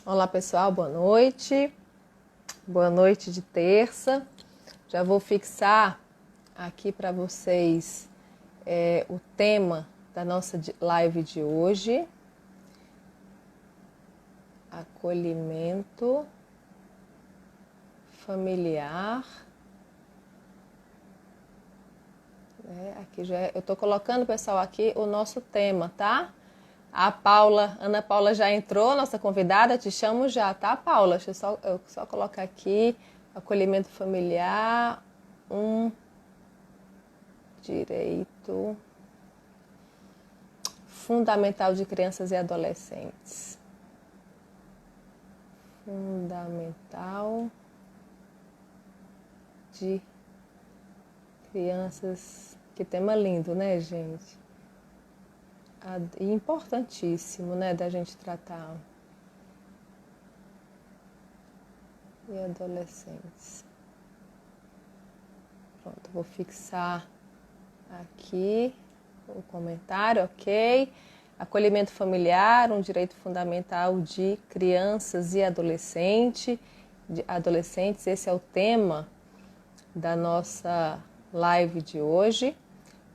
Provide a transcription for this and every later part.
Olá pessoal, boa noite. Boa noite de terça. Já vou fixar aqui para vocês o tema da nossa live de hoje. Acolhimento familiar. Aqui eu estou colocando, pessoal, aqui o nosso tema, tá? A Paula, Ana Paula já entrou, nossa convidada, te chamo já, tá, Paula? Deixa eu só colocar aqui, acolhimento familiar, direito fundamental de crianças e adolescentes. Fundamental de crianças, que tema lindo, né, gente? E importantíssimo, né, da gente tratar. E adolescentes. Pronto, vou fixar aqui o comentário, ok? Acolhimento familiar, um direito fundamental de crianças e adolescentes. Esse é o tema da nossa live de hoje,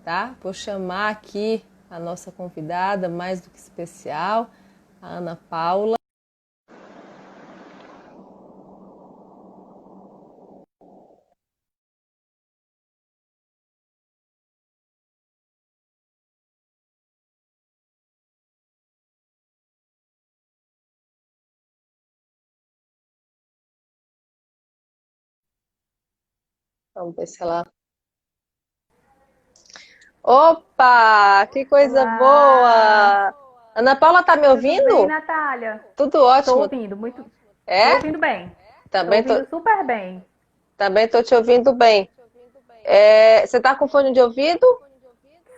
tá? Vou chamar aqui a nossa convidada, mais do que especial, a Ana Paula. Vamos ver se ela... Opa, que coisa Olá! boa! Ana Paula, tá me Tudo bem, ouvindo? Natália? Tudo Estou ótimo. ouvindo muito. Estou É? ouvindo bem. Estou Também tô, ouvindo super bem. também tô te ouvindo bem. Você tá com fone de ouvido?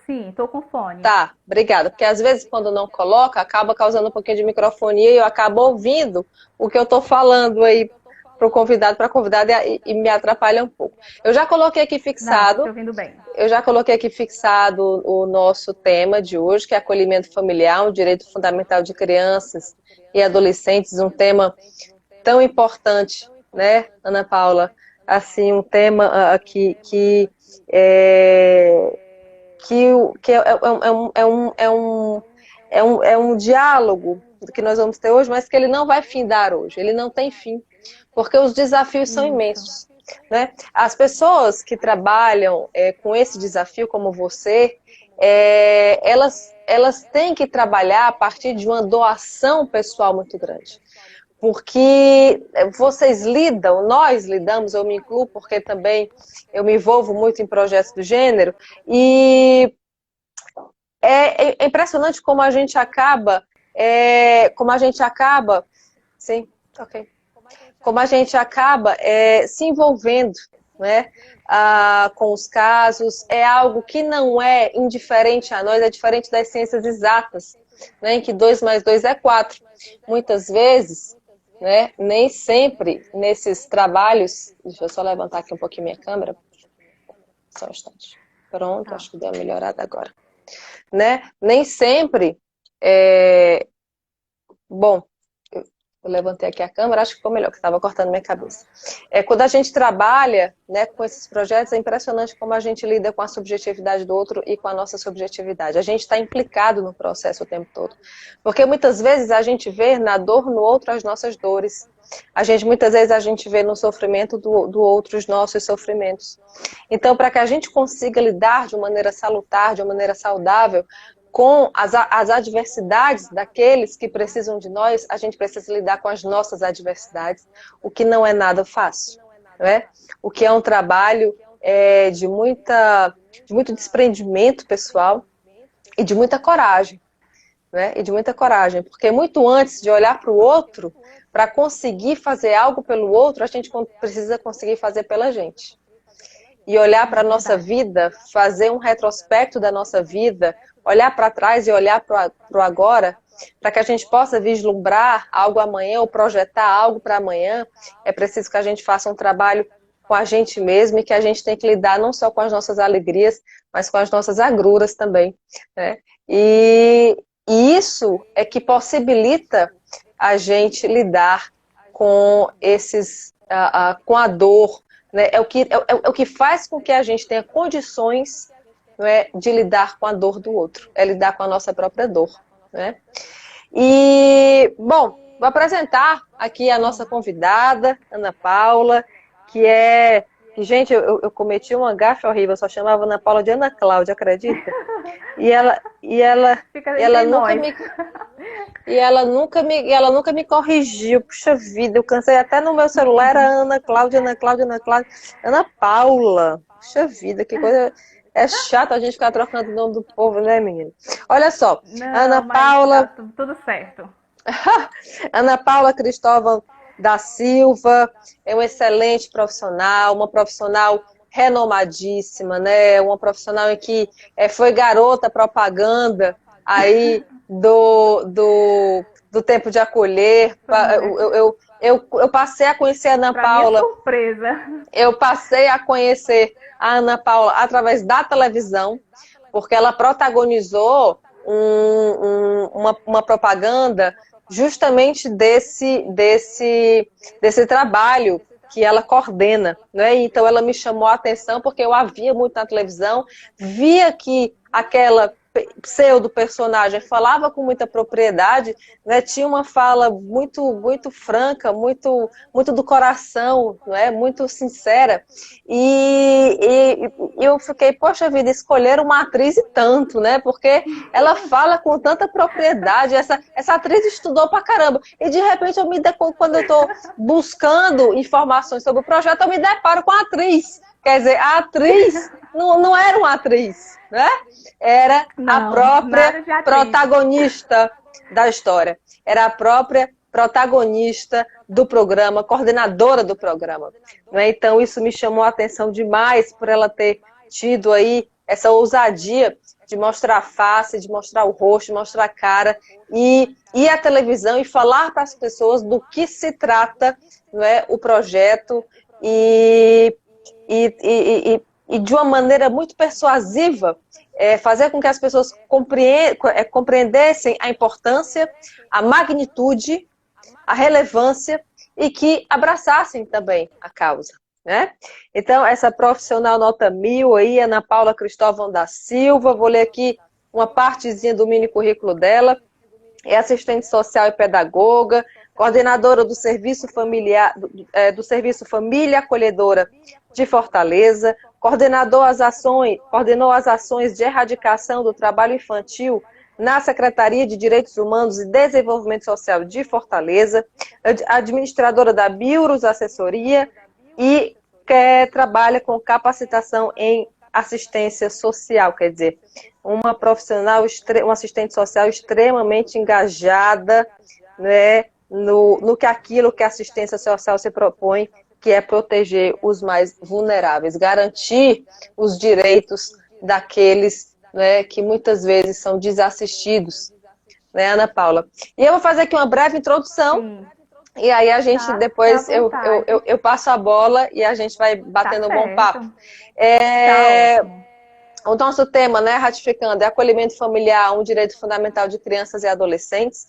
Sim, estou com fone. Tá, obrigada. Porque às vezes quando não coloca, acaba causando um pouquinho de microfonia e eu acabo ouvindo o que eu tô falando aí pro convidado, para convidada e me atrapalha um pouco. Eu já coloquei aqui Não, estou te fixado, ouvindo bem. eu já coloquei aqui fixado o nosso tema de hoje, que é acolhimento familiar, um direito fundamental de crianças e adolescentes, um tema tão importante, né, Ana Paula? Assim, um tema é, é um diálogo que nós vamos ter hoje, mas que ele não vai findar hoje, ele não tem fim, porque os desafios são Isso. imensos. Né? As pessoas que trabalham com esse desafio, como você, elas têm que trabalhar a partir de uma doação pessoal muito grande. Porque vocês lidam, nós lidamos, eu me incluo porque também eu me envolvo muito em projetos do gênero, e é impressionante como a gente acaba, sim, ok, como a gente acaba se envolvendo, né, com os casos. É algo que não é indiferente a nós, é diferente das ciências exatas, né, em que 2 mais 2 é 4. Muitas vezes, né, nem sempre nesses trabalhos, deixa eu só levantar aqui um pouquinho minha câmera, só um instante. Pronto, Tá. acho que deu uma melhorada agora. Né? Nem sempre bom, eu levantei aqui a câmera, acho que ficou melhor, que estava cortando minha cabeça. Quando a gente trabalha, né, com esses projetos, é impressionante como a gente lida com a subjetividade do outro e com a nossa subjetividade. A gente está implicado no processo o tempo todo. Porque muitas vezes a gente vê na dor no outro as nossas dores. Muitas vezes a gente vê no sofrimento do outro os nossos sofrimentos. Então, para que a gente consiga lidar de uma maneira salutar, de uma maneira saudável, com as adversidades daqueles que precisam de nós, a gente precisa lidar com as nossas adversidades, o que não é nada fácil, né? O que é um trabalho de muito desprendimento pessoal e de muita coragem, né? E de muita coragem, porque muito antes de olhar para o outro, para conseguir fazer algo pelo outro, a gente precisa conseguir fazer pela gente. E olhar para a nossa Verdade. vida, fazer um retrospecto da nossa vida, olhar para trás e olhar para o agora, para que a gente possa vislumbrar algo amanhã ou projetar algo para amanhã, é preciso que a gente faça um trabalho com a gente mesmo e que a gente tem que lidar não só com as nossas alegrias, mas com as nossas agruras também. Né? E isso é que possibilita a gente lidar com com a dor, né? É o que faz com que a gente tenha condições, não é, de lidar com a dor do outro, é lidar com a nossa própria dor, né? E, bom, vou apresentar aqui a nossa convidada, Ana Paula, gente, eu cometi uma gafe horrível, eu só chamava Ana Paula de Ana Cláudia, acredita? E ela nunca me corrigiu. Puxa vida, eu cansei até no meu celular, era Ana Cláudia, Ana Cláudia, Ana Cláudia, Ana Paula. Puxa vida, que coisa. É chato a gente ficar trocando o nome do povo, né, menina? Olha só, Não, Ana mas Paula. tá tudo certo. Ana Paula Cristóvão da Silva é uma excelente profissional, uma profissional renomadíssima, né? Uma profissional em que foi garota propaganda aí do Tempo de Acolher. Eu passei a conhecer a Ana Paula. Minha surpresa. Eu passei a conhecer a Ana Paula através da televisão, porque ela protagonizou uma propaganda justamente desse trabalho que ela coordena, né? Então ela me chamou a atenção porque eu a via muito na televisão, via que aquela pseudo-personagem falava com muita propriedade, né? Tinha uma fala muito franca, muito do coração, né? Muito sincera, e eu fiquei, poxa vida, escolher uma atriz e tanto, né? Porque ela fala com tanta propriedade, essa atriz estudou pra caramba, e de repente quando eu estou buscando informações sobre o projeto, eu me deparo com a atriz. Quer dizer, a atriz não era uma atriz, né? Era a própria protagonista da história. Era a própria protagonista do programa, coordenadora do programa. Né? Então, isso me chamou a atenção demais por ela ter tido aí essa ousadia de mostrar a face, de mostrar o rosto, de mostrar a cara, e ir à televisão e falar para as pessoas do que se trata, não é, o projeto, e de uma maneira muito persuasiva, fazer com que as pessoas compreendessem a importância, a magnitude, a relevância, e que abraçassem também a causa, né? Então, essa profissional nota 1000 aí, Ana Paula Cristóvão da Silva, vou ler aqui uma partezinha do mini currículo dela. É assistente social e pedagoga, coordenadora do Serviço Familiar, do Serviço Família Acolhedora de Fortaleza, coordenou as ações de erradicação do trabalho infantil na Secretaria de Direitos Humanos e Desenvolvimento Social de Fortaleza, administradora da Biurus Assessoria e trabalha com capacitação em assistência social, quer dizer, uma profissional, uma assistente social extremamente engajada, né, aquilo que a assistência social se propõe, que é proteger os mais vulneráveis, garantir os direitos daqueles, né, que muitas vezes são desassistidos, né, Ana Paula? E eu vou fazer aqui uma breve introdução. Sim. E aí a gente depois eu passo a bola e a gente vai batendo um bom papo. O nosso tema, né, ratificando, é acolhimento familiar, um direito fundamental de crianças e adolescentes.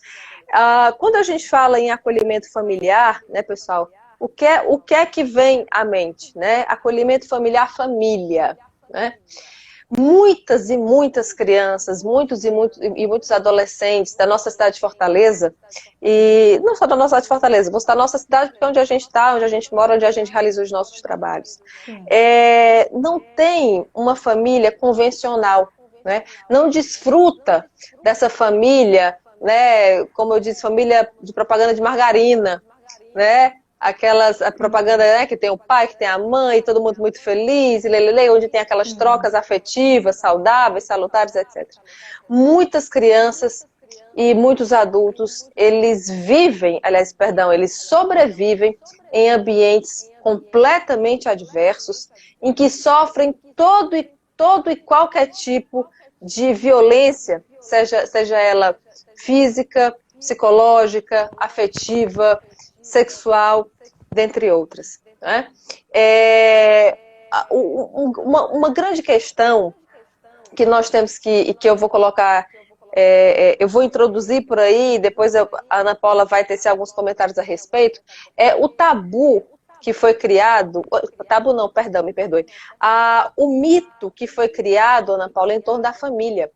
Quando a gente fala em acolhimento familiar, né, pessoal, o que é que vem à mente, né? Acolhimento familiar, família, né? Muitas e muitas crianças, muitos adolescentes da nossa cidade de Fortaleza, e não só da nossa cidade de Fortaleza, vou citar a nossa cidade porque é onde a gente está, onde a gente mora, onde a gente realiza os nossos trabalhos. Não tem uma família convencional, né? Não desfruta dessa família, né? Como eu disse, família de propaganda de margarina, né? A propaganda, né, que tem o pai, que tem a mãe, todo mundo muito feliz, onde tem aquelas trocas afetivas, saudáveis, salutares, etc. Muitas crianças e muitos adultos, eles sobrevivem em ambientes completamente adversos, em que sofrem todo e qualquer tipo de violência, seja ela física, psicológica, afetiva, sexual, dentre outras. Né? Uma grande questão que nós temos e que eu vou colocar eu vou introduzir por aí, depois a Ana Paula vai tecer alguns comentários a respeito, é o tabu que foi criado, tabu não, perdão, me perdoe, o mito que foi criado, Ana Paula, em torno da família.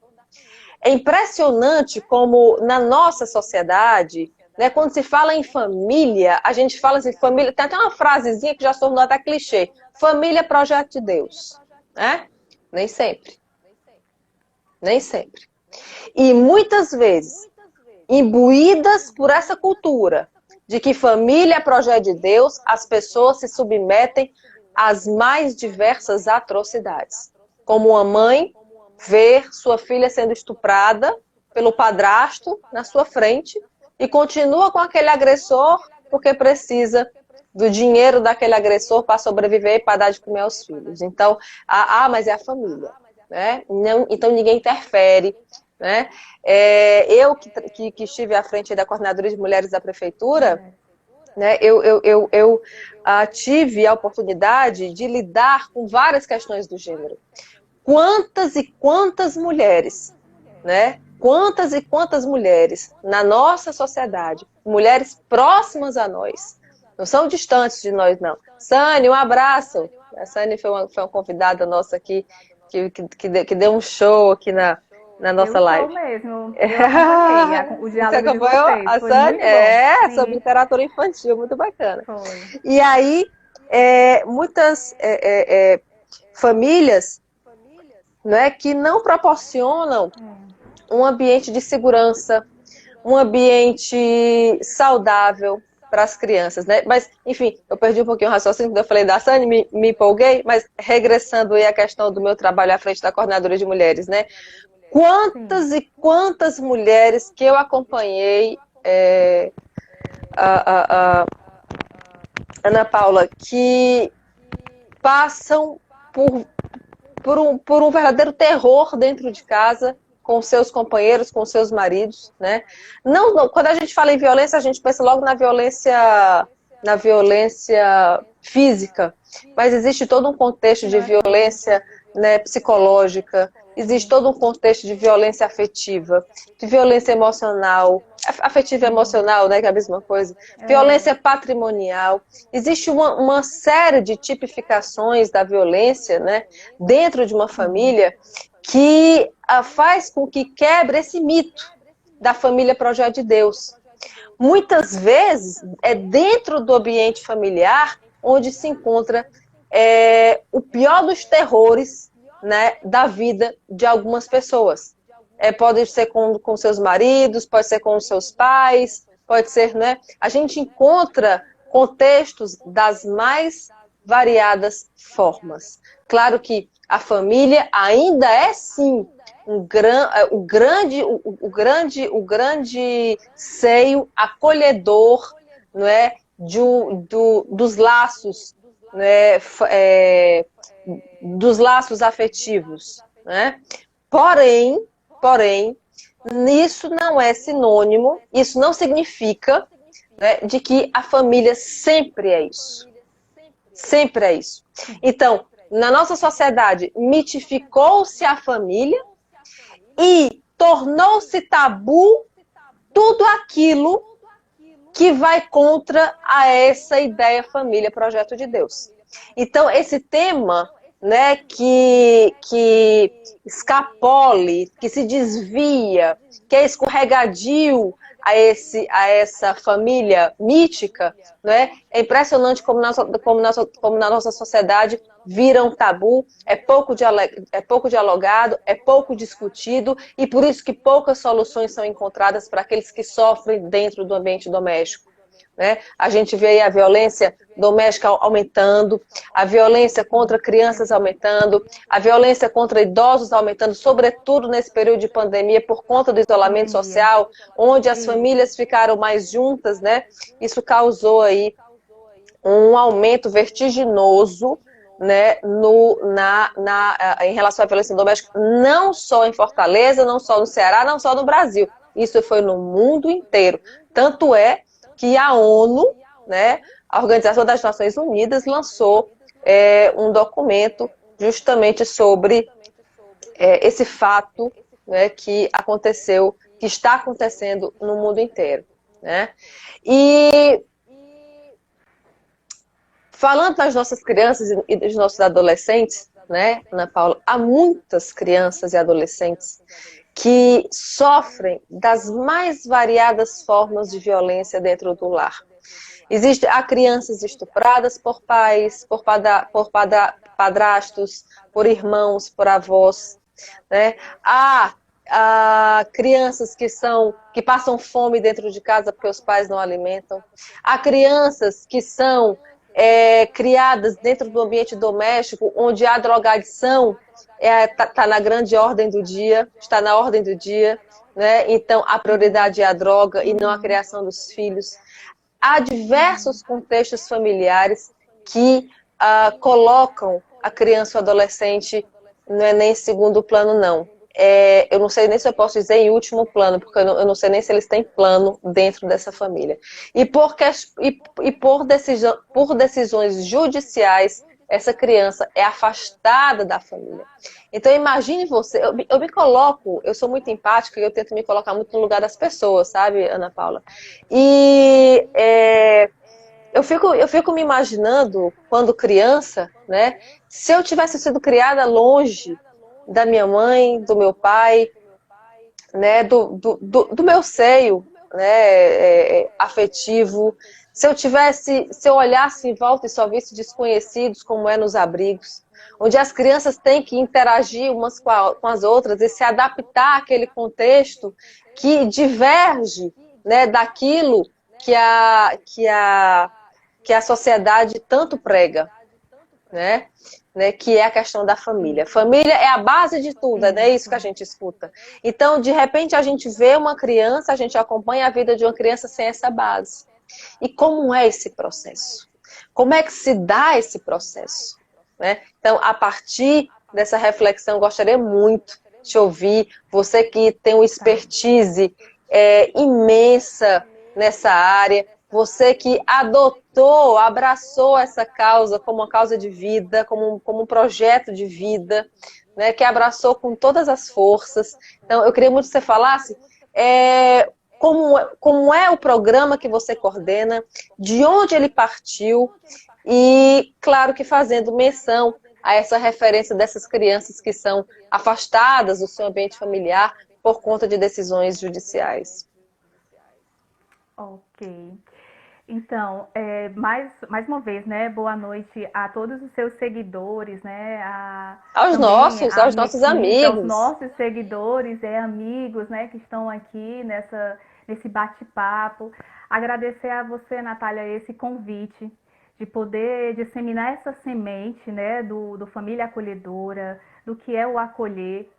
É impressionante como na nossa sociedade, né, quando se fala em família, a gente fala assim, família, tem até uma frasezinha que já se tornou até clichê, família é projeto de Deus, né? Nem sempre. Nem sempre. E muitas vezes, imbuídas por essa cultura de que família é projeto de Deus, as pessoas se submetem às mais diversas atrocidades. Como uma mãe ver sua filha sendo estuprada pelo padrasto na sua frente e continua com aquele agressor porque precisa do dinheiro daquele agressor para sobreviver e para dar de comer aos filhos. Então, mas é a família, né? Não, então ninguém interfere, né? Eu que estive à frente da Coordenadoria de Mulheres da Prefeitura, né, eu tive a oportunidade de lidar com várias questões do gênero. Quantas e quantas mulheres, né? Quantas e quantas mulheres na nossa sociedade, mulheres próximas a nós, não são distantes de nós, não. Sânia, um abraço. A Sânia foi uma convidada nossa aqui, que deu um show aqui na nossa live. Mesmo. Eu acompanhei o diálogo. Você acompanhou de vocês. a Sânia? Sobre literatura infantil, muito bacana. Foi. E aí, muitas famílias, né, que não proporcionam um ambiente de segurança, um ambiente saudável para as crianças, né? Mas, enfim, eu perdi um pouquinho o raciocínio quando eu falei da Sânia, me empolguei, mas regressando aí à questão do meu trabalho à frente da Coordenadora de Mulheres, né? Quantas e quantas mulheres que eu acompanhei, Ana Paula, que passam por um verdadeiro terror dentro de casa, com seus companheiros, com seus maridos, né? Não, quando a gente fala em violência, a gente pensa logo na violência física, mas existe todo um contexto de violência, né, psicológica, existe todo um contexto de violência afetiva, de violência emocional, afetiva e emocional, né, que é a mesma coisa, violência patrimonial. Existe uma série de tipificações da violência, né, dentro de uma família que faz com que quebre esse mito da família projeto de Deus. Muitas vezes é dentro do ambiente familiar onde se encontra o pior dos terrores, né, da vida de algumas pessoas. Pode ser com seus maridos, pode ser com os seus pais, pode ser, né? A gente encontra contextos das mais variadas formas. Claro que a família ainda é, sim, o grande seio acolhedor, não é, dos laços, né, dos laços afetivos, né? Porém, isso não é sinônimo, isso não significa, né, de que a família sempre é isso. Sempre é isso. Então, na nossa sociedade, mitificou-se a família e tornou-se tabu tudo aquilo que vai contra essa ideia família, projeto de Deus. Então, esse tema, né, que escapole, que se desvia, que é escorregadio a essa família mítica, né, é impressionante como na nossa sociedade vira um tabu, é pouco dialogado, é pouco discutido, e por isso que poucas soluções são encontradas para aqueles que sofrem dentro do ambiente doméstico. Né? A gente vê aí a violência doméstica aumentando, a violência contra crianças aumentando, a violência contra idosos aumentando, sobretudo nesse período de pandemia, por conta do isolamento social, onde as famílias ficaram mais juntas, né? Isso causou aí um aumento vertiginoso, né, em relação à violência doméstica, não só em Fortaleza, não só no Ceará, não só no Brasil. Isso foi no mundo inteiro. Tanto é que a ONU, né, a Organização das Nações Unidas, lançou um documento justamente sobre esse fato né, que aconteceu, que está acontecendo no mundo inteiro, né? E falando das nossas crianças e dos nossos adolescentes, né, Ana Paula, há muitas crianças e adolescentes que sofrem das mais variadas formas de violência dentro do lar. Há crianças estupradas por pais, padrastos, por irmãos, por avós, né? Há crianças que passam fome dentro de casa porque os pais não alimentam. Há crianças que são criadas dentro do ambiente doméstico, onde a drogadição está na grande ordem do dia, está na ordem do dia, né? Então a prioridade é a droga e não a criação dos filhos. Há diversos contextos familiares que colocam a criança ou adolescente, não é nem em segundo plano, não. Eu não sei nem se eu posso dizer em último plano, porque eu não sei nem se eles têm plano dentro dessa família. E por decisões judiciais, essa criança é afastada da família. Então imagine você, eu me coloco, eu sou muito empática e eu tento me colocar muito no lugar das pessoas, sabe, Ana Paula? E eu fico me imaginando, quando criança, né, se eu tivesse sido criada longe da minha mãe, do meu pai, né, do meu seio, né, afetivo, se eu olhasse em volta e só visse desconhecidos, como é nos abrigos, onde as crianças têm que interagir umas com as outras e se adaptar àquele contexto que diverge, né, daquilo que a sociedade tanto prega, né? Que é a questão da família. Família é a base de tudo, é isso que a gente escuta. Então, de repente, a gente vê uma criança, a gente acompanha a vida de uma criança sem essa base. E como é esse processo? Como é que se dá esse processo? Né? Então, a partir dessa reflexão, gostaria muito de ouvir, você que tem uma expertise imensa nessa área, você que adotou, abraçou essa causa como uma causa de vida, como um projeto de vida, né, que abraçou com todas as forças. Então, eu queria muito que você falasse como é o programa que você coordena, de onde ele partiu e, claro que fazendo menção a essa referência dessas crianças que são afastadas do seu ambiente familiar por conta de decisões judiciais. Ok. Então, mais uma vez, né, boa noite a todos os seus seguidores, né, Aos também a nossos minha equipe, aos amigos. nossos seguidores, amigos, né, que estão aqui nesse bate-papo. Agradecer a você, Natália, esse convite de poder disseminar essa semente, né, do Família Acolhedora, do que é o acolher.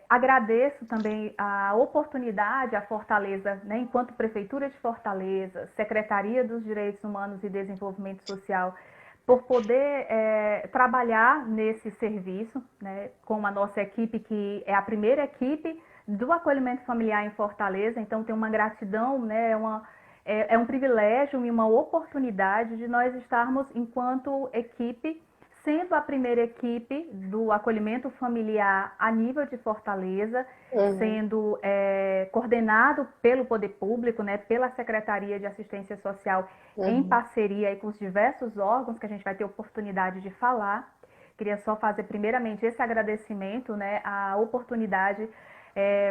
Agradeço também a oportunidade à Fortaleza, né, enquanto Prefeitura de Fortaleza, Secretaria dos Direitos Humanos e Desenvolvimento Social, por poder trabalhar nesse serviço, né, com a nossa equipe, que é a primeira equipe do acolhimento familiar em Fortaleza. Então, tem uma gratidão, né, é um privilégio e uma oportunidade de nós estarmos, enquanto equipe, sendo a primeira equipe do acolhimento familiar a nível de Fortaleza, sendo coordenado pelo Poder Público, né, pela Secretaria de Assistência Social, em parceria aí com os diversos órgãos que a gente vai ter oportunidade de falar. Queria só fazer primeiramente esse agradecimento, né, à oportunidade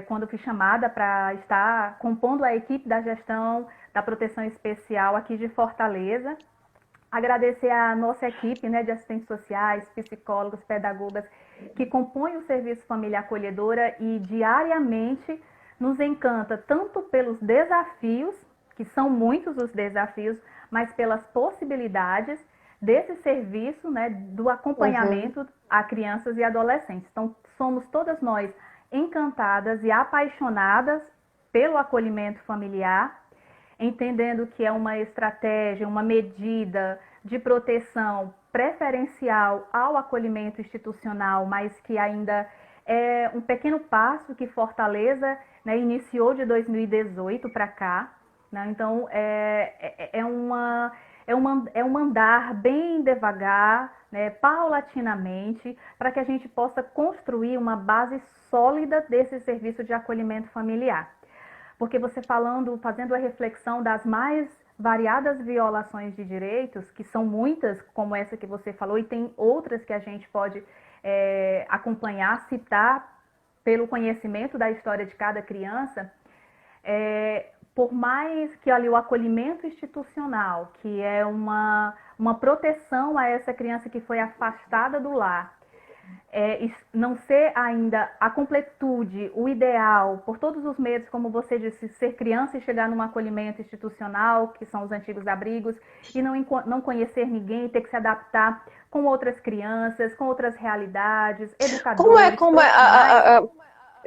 quando fui chamada para estar compondo a equipe da gestão da proteção especial aqui de Fortaleza. Agradecer a nossa equipe, né, de assistentes sociais, psicólogos, pedagogas, que compõem o Serviço Família Acolhedora e diariamente nos encanta tanto pelos desafios, que são muitos os desafios, mas pelas possibilidades desse serviço, né, do acompanhamento a crianças e adolescentes. Então, somos todas nós encantadas e apaixonadas pelo acolhimento familiar, entendendo que é uma estratégia, uma medida de proteção preferencial ao acolhimento institucional, mas que ainda é um pequeno passo que Fortaleza, né, iniciou de 2018 para cá. Né? Então, é um andar bem devagar, né, paulatinamente, para que a gente possa construir uma base sólida desse serviço de acolhimento familiar. Porque você fazendo a reflexão das mais variadas violações de direitos, que são muitas, como essa que você falou, e tem outras que a gente pode acompanhar, citar pelo conhecimento da história de cada criança, por mais que ali o acolhimento institucional, que é uma proteção a essa criança que foi afastada do lar, não ser ainda a completude, o ideal, por todos os meios, como você disse, ser criança e chegar num acolhimento institucional, que são os antigos abrigos, e não conhecer ninguém, ter que se adaptar com outras crianças, com outras realidades, educadores, profissionais.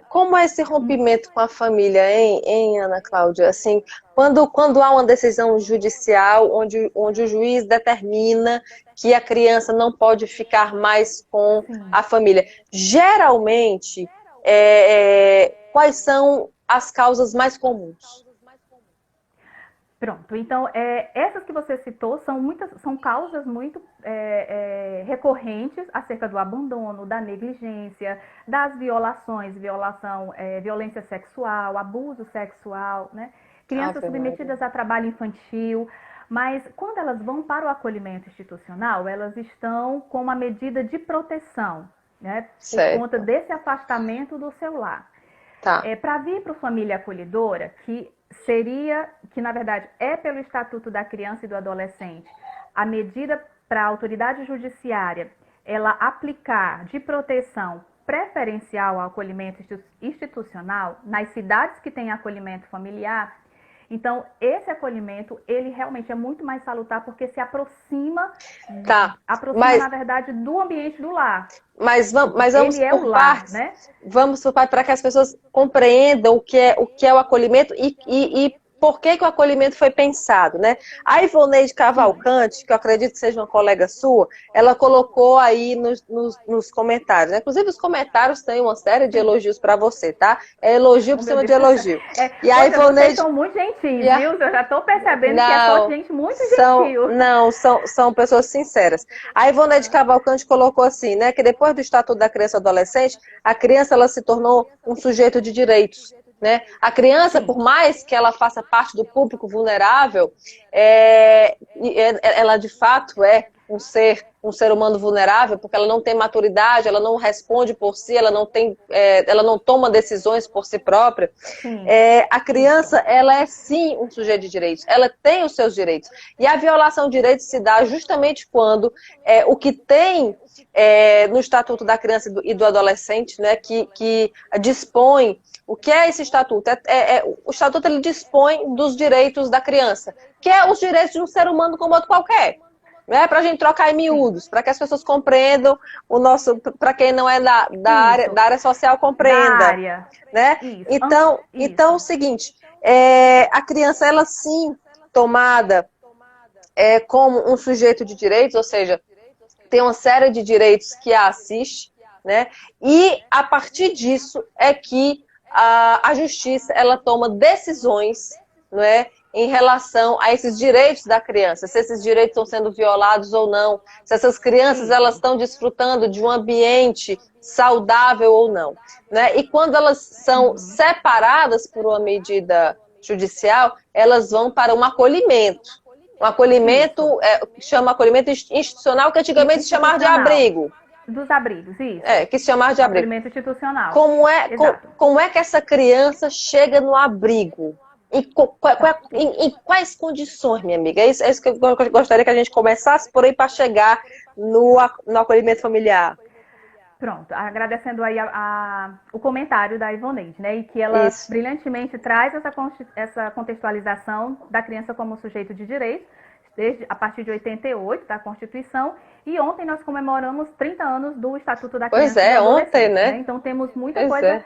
Como é esse rompimento com a família, hein, Ana Cláudia? Assim, quando há uma decisão judicial onde o juiz determina que a criança não pode ficar mais com a família, geralmente, quais são as causas mais comuns? Pronto, então essas que você citou são causas muito recorrentes acerca do abandono, da negligência, das violações, violência sexual, abuso sexual, né? Crianças submetidas a trabalho infantil, mas quando elas vão para o acolhimento institucional, elas estão com uma medida de proteção, né? Por conta desse afastamento do seu lar. Tá. Para vir para a família acolhedora, que na verdade é pelo Estatuto da Criança e do Adolescente, a medida para a autoridade judiciária, ela aplicar de proteção preferencial ao acolhimento institucional nas cidades que têm acolhimento familiar. Então, esse acolhimento, ele realmente é muito mais salutar porque se aproxima, na verdade, do ambiente do lar. Mas vamos por partes, né? Vamos por partes para que as pessoas compreendam o que é o acolhimento e por que o acolhimento foi pensado, né? A Ivoneide Cavalcante, que eu acredito que seja uma colega sua, ela colocou aí nos comentários, né? Inclusive os comentários têm uma série de elogios para você, tá? É elogio por cima de elogio. E a Ivoneide... Vocês são muito gentis, viu? Eu já estou percebendo que é só gente muito gentil. Não, são pessoas sinceras. A Ivoneide Cavalcante colocou assim, né? Que depois do Estatuto da Criança e Adolescente, a criança ela se tornou um sujeito de direitos. Né? A criança, por mais que ela faça parte do público vulnerável, ela de fato é um ser humano vulnerável, porque ela não tem maturidade, ela não responde por si, ela não toma decisões por si própria. A criança, ela é sim um sujeito de direitos, ela tem os seus direitos. E a violação de direitos se dá justamente quando o que tem no Estatuto da Criança e do Adolescente, né, que dispõe. O que é esse estatuto? O estatuto ele dispõe dos direitos da criança, que é os direitos de um ser humano como outro qualquer. Né? Para a gente trocar em miúdos, para que as pessoas compreendam para quem não é da área social, compreenda. Da área. Né? Então, é o seguinte, a criança, ela sim, tomada como um sujeito de direitos, ou seja, tem uma série de direitos que a assiste, né? E a partir disso é que a justiça ela toma decisões, não é, em relação a esses direitos da criança, se esses direitos estão sendo violados ou não, se essas crianças elas estão desfrutando de um ambiente saudável ou não. Né? E quando elas são separadas por uma medida judicial, elas vão para um acolhimento. Um acolhimento, chama acolhimento institucional, que antigamente se chamava de abrigo. Dos abrigos, isso. Que se chamava de abrigo. Acolhimento institucional. Como é que essa criança chega no abrigo? Em quais condições, minha amiga? É isso que eu gostaria que a gente começasse por aí para chegar no acolhimento familiar. Pronto, agradecendo aí o comentário da Ivoneide, né? E que ela brilhantemente traz essa contextualização da criança como sujeito de direito, a partir de 88, da Constituição, e ontem nós comemoramos 30 anos do Estatuto da Criança e do Adolescente. Ontem, né? Então temos muita coisa,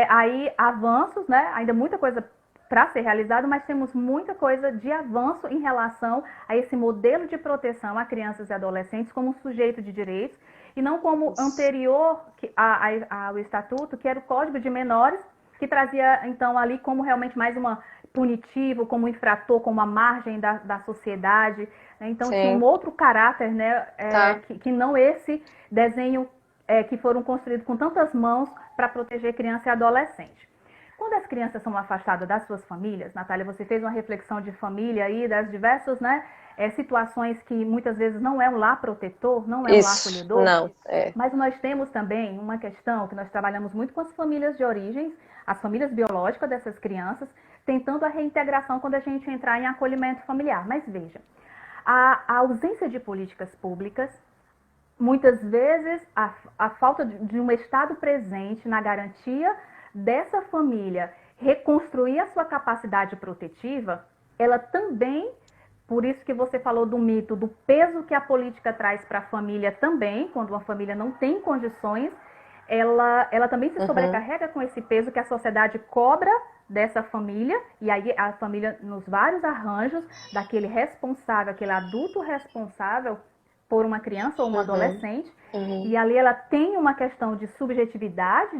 aí avanços, né? Ainda muita coisa para ser realizado, mas temos muita coisa de avanço em relação a esse modelo de proteção a crianças e adolescentes como sujeito de direitos, e não como anterior ao Estatuto, que era o Código de Menores, que trazia, então, ali como realmente mais uma punitivo, como infrator, como a margem da sociedade, né? Então tinha um Sim. outro caráter, né? Tá. Que não esse desenho que foram construídos com tantas mãos para proteger criança e adolescente. Quando as crianças são afastadas das suas famílias, Natália, você fez uma reflexão de família aí, das diversas, né, situações que muitas vezes não é um lar protetor, não é um lar Isso. acolhedor, Não. É. mas nós temos também uma questão que nós trabalhamos muito com as famílias de origem, as famílias biológicas dessas crianças, tentando a reintegração quando a gente entrar em acolhimento familiar. Mas veja, a ausência de políticas públicas, muitas vezes a falta de um Estado presente na garantia dessa família reconstruir a sua capacidade protetiva, ela também, por isso que você falou do mito, do peso que a política traz para a família também, quando uma família não tem condições, ela também se sobrecarrega com esse peso que a sociedade cobra dessa família, e aí a família, nos vários arranjos, daquele responsável, aquele adulto responsável por uma criança ou um adolescente, e ali ela tem uma questão de subjetividade,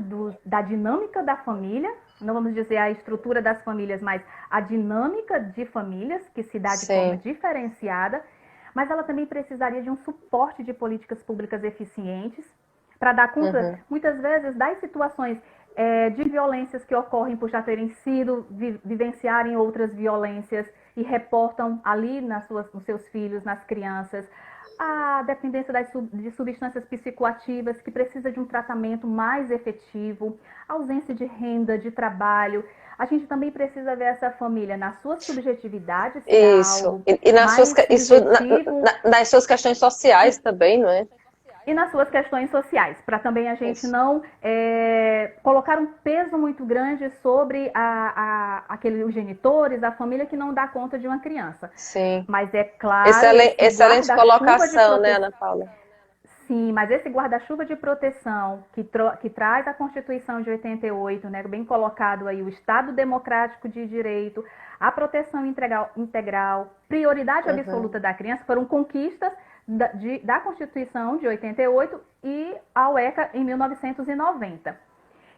da dinâmica da família, não vamos dizer a estrutura das famílias, mas a dinâmica de famílias, que se dá de forma diferenciada, mas ela também precisaria de um suporte de políticas públicas eficientes, para dar conta, muitas vezes, das situações de violências que ocorrem por já terem sido, vivenciarem outras violências e reportam ali nos seus filhos, nas crianças, a dependência de substâncias psicoativas que precisa de um tratamento mais efetivo, ausência de renda, de trabalho. A gente também precisa ver essa família na sua subjetividade, se é algo nas suas questões sociais também, não é? E nas suas questões sociais, para também a gente não colocar um peso muito grande sobre os genitores, a família que não dá conta de uma criança. Sim. Mas é claro... Excelente colocação, né, Ana Paula? Sim, mas esse guarda-chuva de proteção que traz a Constituição de 88, né, bem colocado aí, o Estado Democrático de Direito, a proteção integral, prioridade absoluta da criança, foram conquistas da Constituição de 88 e a UECA em 1990.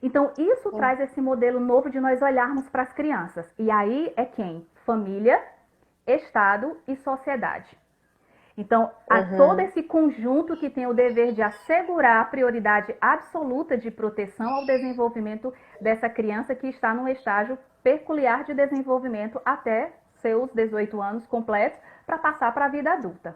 Então, isso traz esse modelo novo de nós olharmos para as crianças. E aí é quem? Família, Estado e sociedade. Então, há todo esse conjunto que tem o dever de assegurar a prioridade absoluta de proteção ao desenvolvimento dessa criança que está num estágio peculiar de desenvolvimento até seus 18 anos completos para passar para a vida adulta.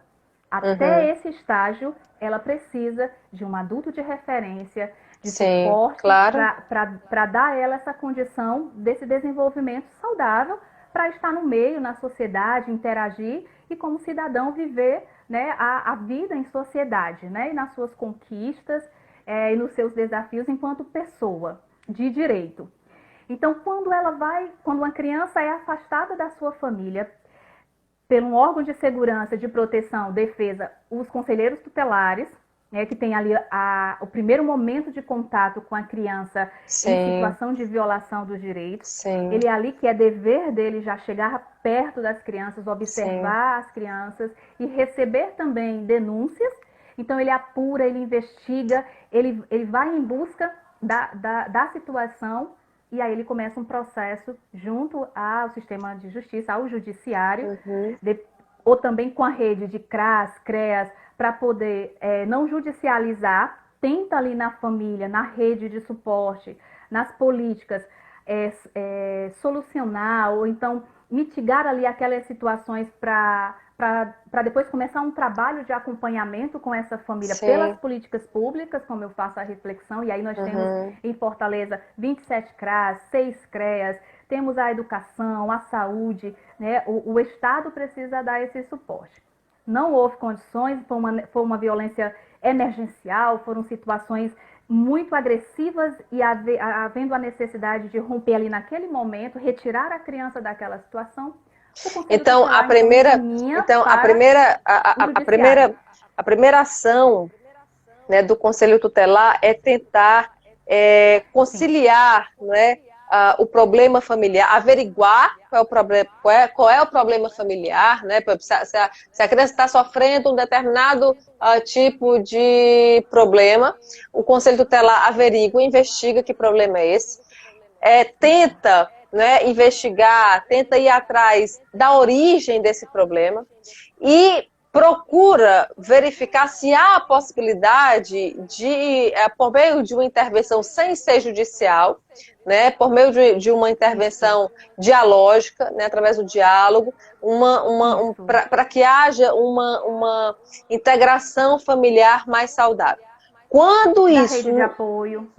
Até esse estágio, ela precisa de um adulto de referência, de suporte, para dar a ela essa condição desse desenvolvimento saudável, para estar no meio, na sociedade, interagir e como cidadão viver, né, a vida em sociedade, né, e nas suas conquistas e nos seus desafios enquanto pessoa de direito. Então, quando uma criança é afastada da sua família, pelo um órgão de segurança, de proteção, defesa, os conselheiros tutelares, né, que tem ali o primeiro momento de contato com a criança em situação de violação dos direitos. Ele é ali que é dever dele já chegar perto das crianças, observar as crianças e receber também denúncias. Então ele apura, ele investiga, ele vai em busca da situação. E aí ele começa um processo junto ao sistema de justiça, ao judiciário, ou também com a rede de CRAS, CREAS, para poder não judicializar, tenta ali na família, na rede de suporte, nas políticas, solucionar ou então mitigar ali aquelas situações para depois começar um trabalho de acompanhamento com essa família pelas políticas públicas, como eu faço a reflexão, e aí nós temos em Fortaleza 27 CRAS, 6 CREAS, temos a educação, a saúde, né? O Estado precisa dar esse suporte. Não houve condições, foi uma violência emergencial, foram situações muito agressivas e havendo a necessidade de romper ali naquele momento, retirar a criança daquela situação. Então, a primeira ação, né, do Conselho Tutelar é tentar conciliar, né, o problema familiar, averiguar qual é o problema familiar, né, se a criança está sofrendo um determinado tipo de problema, o Conselho Tutelar averigua, investiga que problema é esse, tenta né, investigar, tenta ir atrás da origem desse problema e procura verificar se há a possibilidade de, por meio de uma intervenção sem ser judicial, né, por meio de uma intervenção dialógica, né, através do diálogo, para que haja uma integração familiar mais saudável. Quando da isso, rede de apoio,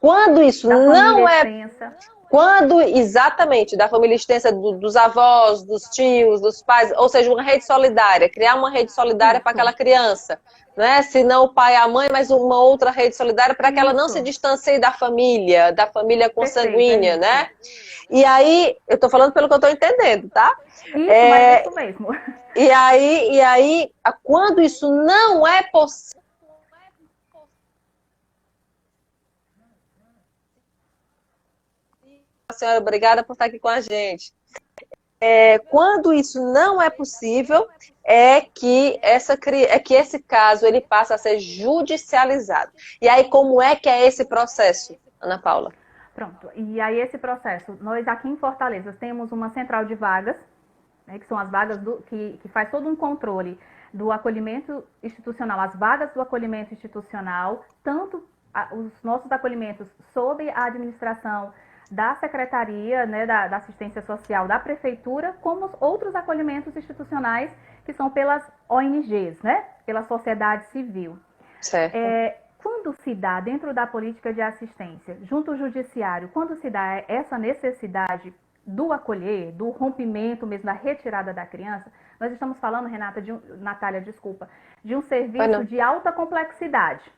quando isso da não é extensa. quando, exatamente, da família extensa dos avós, dos tios, dos pais, ou seja, uma rede solidária, criar uma rede solidária para aquela criança, né? Se não o pai e a mãe, mas uma outra rede solidária para que ela não se distancie da família consanguínea, né? E aí, eu estou falando pelo que eu estou entendendo, tá? Isso, mas é isso mesmo. E aí, quando isso não é possível, senhora, obrigada por estar aqui com a gente. Quando isso não é possível, é que esse caso ele passa a ser judicializado. E aí, como é que é esse processo, Ana Paula? Pronto. E aí, esse processo, nós aqui em Fortaleza temos uma central de vagas, né, que são as vagas que faz todo um controle do acolhimento institucional, as vagas do acolhimento institucional, tanto os nossos acolhimentos sob a administração da Secretaria, né, da Assistência Social da Prefeitura, como os outros acolhimentos institucionais que são pelas ONGs, né, pela sociedade civil. Certo. Quando se dá dentro da política de assistência, junto ao judiciário, quando se dá essa necessidade do acolher, do rompimento mesmo, da retirada da criança, nós estamos falando, Natália, de um serviço de alta complexidade.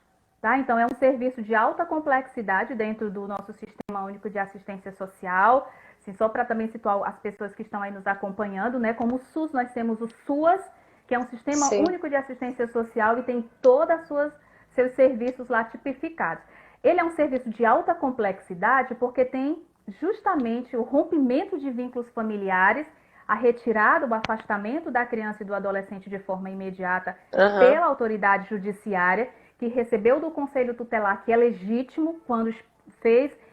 Tá? Então, é um serviço de alta complexidade dentro do nosso Sistema Único de Assistência Social. Assim, só para também situar as pessoas que estão aí nos acompanhando, né? Como o SUS, nós temos o SUAS, que é um Sistema Único de Assistência Social e tem todos seus serviços lá tipificados. Ele é um serviço de alta complexidade porque tem justamente o rompimento de vínculos familiares, a retirada, o afastamento da criança e do adolescente de forma imediata pela autoridade judiciária, que recebeu do Conselho Tutelar que é legítimo quando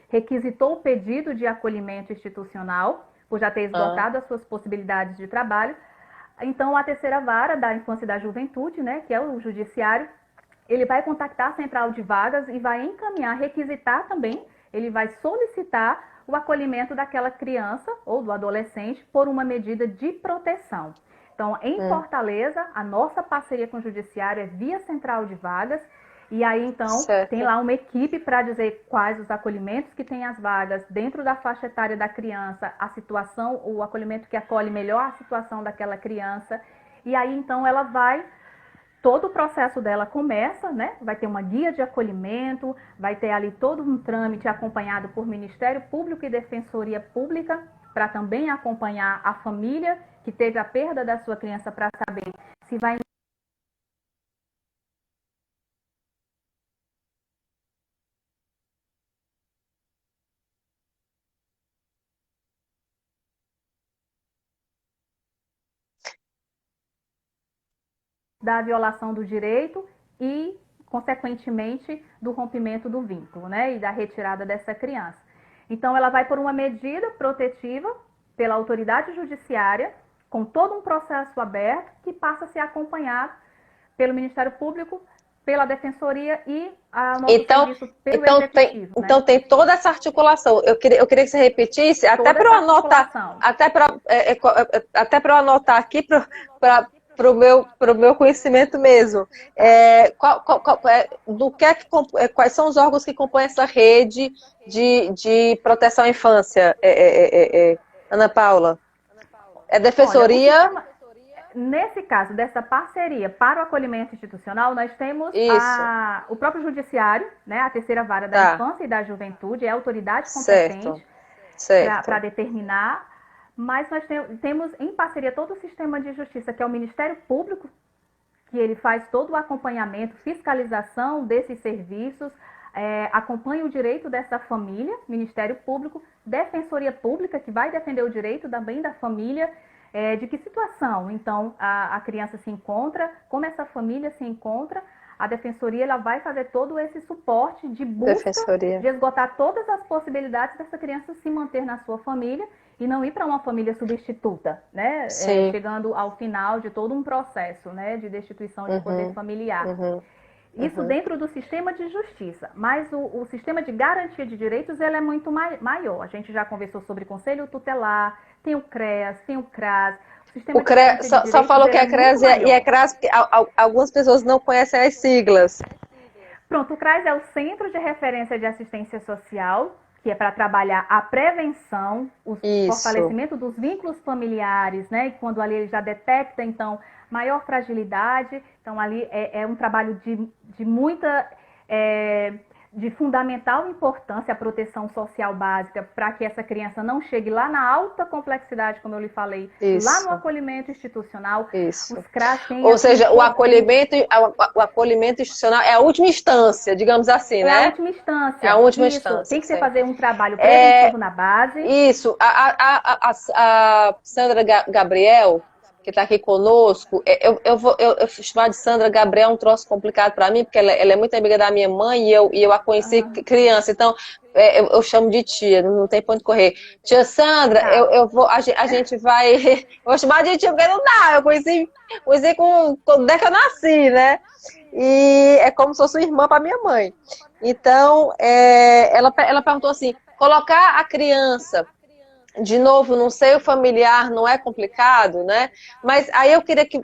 requisitou o pedido de acolhimento institucional, por já ter esgotado as suas possibilidades de trabalho. Então, a terceira vara da infância e da juventude, né, que é o judiciário, ele vai contactar a central de vagas e vai encaminhar, requisitar também, ele vai solicitar o acolhimento daquela criança ou do adolescente por uma medida de proteção. Então, em Fortaleza, a nossa parceria com o judiciário é via central de vagas, e aí, então, tem lá uma equipe para dizer quais os acolhimentos que tem as vagas dentro da faixa etária da criança, a situação, o acolhimento que acolhe melhor a situação daquela criança, e aí, então, ela vai... Todo o processo dela começa, né? Vai ter uma guia de acolhimento, vai ter ali todo um trâmite acompanhado por Ministério Público e Defensoria Pública, para também acompanhar a família que teve a perda da sua criança para saber se vai da violação do direito e, consequentemente, do rompimento do vínculo, né? E da retirada dessa criança. Então, ela vai por uma medida protetiva pela autoridade judiciária, com todo um processo aberto, que passa a ser acompanhado pelo Ministério Público, pela Defensoria e a nosso serviço pelo Executivo. Então tem toda essa articulação. Eu queria que você repetisse, até para eu anotar, até para eu anotar aqui para o meu conhecimento mesmo. Quais são os órgãos que compõem essa rede de proteção à infância, Ana Paula? É Defensoria... Olha, nesse caso, dessa parceria para o acolhimento institucional, nós temos o próprio judiciário, né, a terceira vara da infância e da juventude, é a autoridade competente para determinar, mas nós temos em parceria todo o sistema de justiça, que é o Ministério Público, que ele faz todo o acompanhamento, fiscalização desses serviços, acompanha o direito dessa família, Ministério Público, Defensoria Pública, que vai defender o direito também da família, de que situação, então, a criança se encontra, como essa família se encontra, a Defensoria ela vai fazer todo esse suporte de busca, de esgotar todas as possibilidades dessa criança se manter na sua família e não ir para uma família substituta, né? Chegando ao final de todo um processo, né, de destituição de poder familiar. Isso dentro do sistema de justiça, mas o sistema de garantia de direitos ele é muito maior. A gente já conversou sobre conselho tutelar, tem o CREAS, tem o CRAS. O CREAS, só falou que é CREAS e é CRAS porque algumas pessoas não conhecem as siglas. Pronto, o CRAS é o Centro de Referência de Assistência Social, que é para trabalhar a prevenção, o fortalecimento dos vínculos familiares, né? E quando ali ele já detecta, então, maior fragilidade. Então, ali é um trabalho de muita, de fundamental importância, a proteção social básica, para que essa criança não chegue lá na alta complexidade, como eu lhe falei, lá no acolhimento institucional. Os CRAS têm, ou seja, o acolhimento institucional é a última instância, digamos assim, né? É a última instância. É a última instância. Tem que se fazer um trabalho preventivo na base. Isso. A Sandra Gabriel, que está aqui conosco, eu chamar de Sandra Gabriel é um troço complicado para mim, porque ela é muito amiga da minha mãe e eu a conheci criança, então eu chamo de tia, não tem ponto de correr. Tia Sandra, a gente vai, eu vou chamar de tia porque não dá, eu conheci quando é que eu nasci, né? E é como se fosse uma irmã para minha mãe. Então, ela perguntou assim, colocar a criança de novo no seio familiar não é complicado, né? Mas aí eu queria que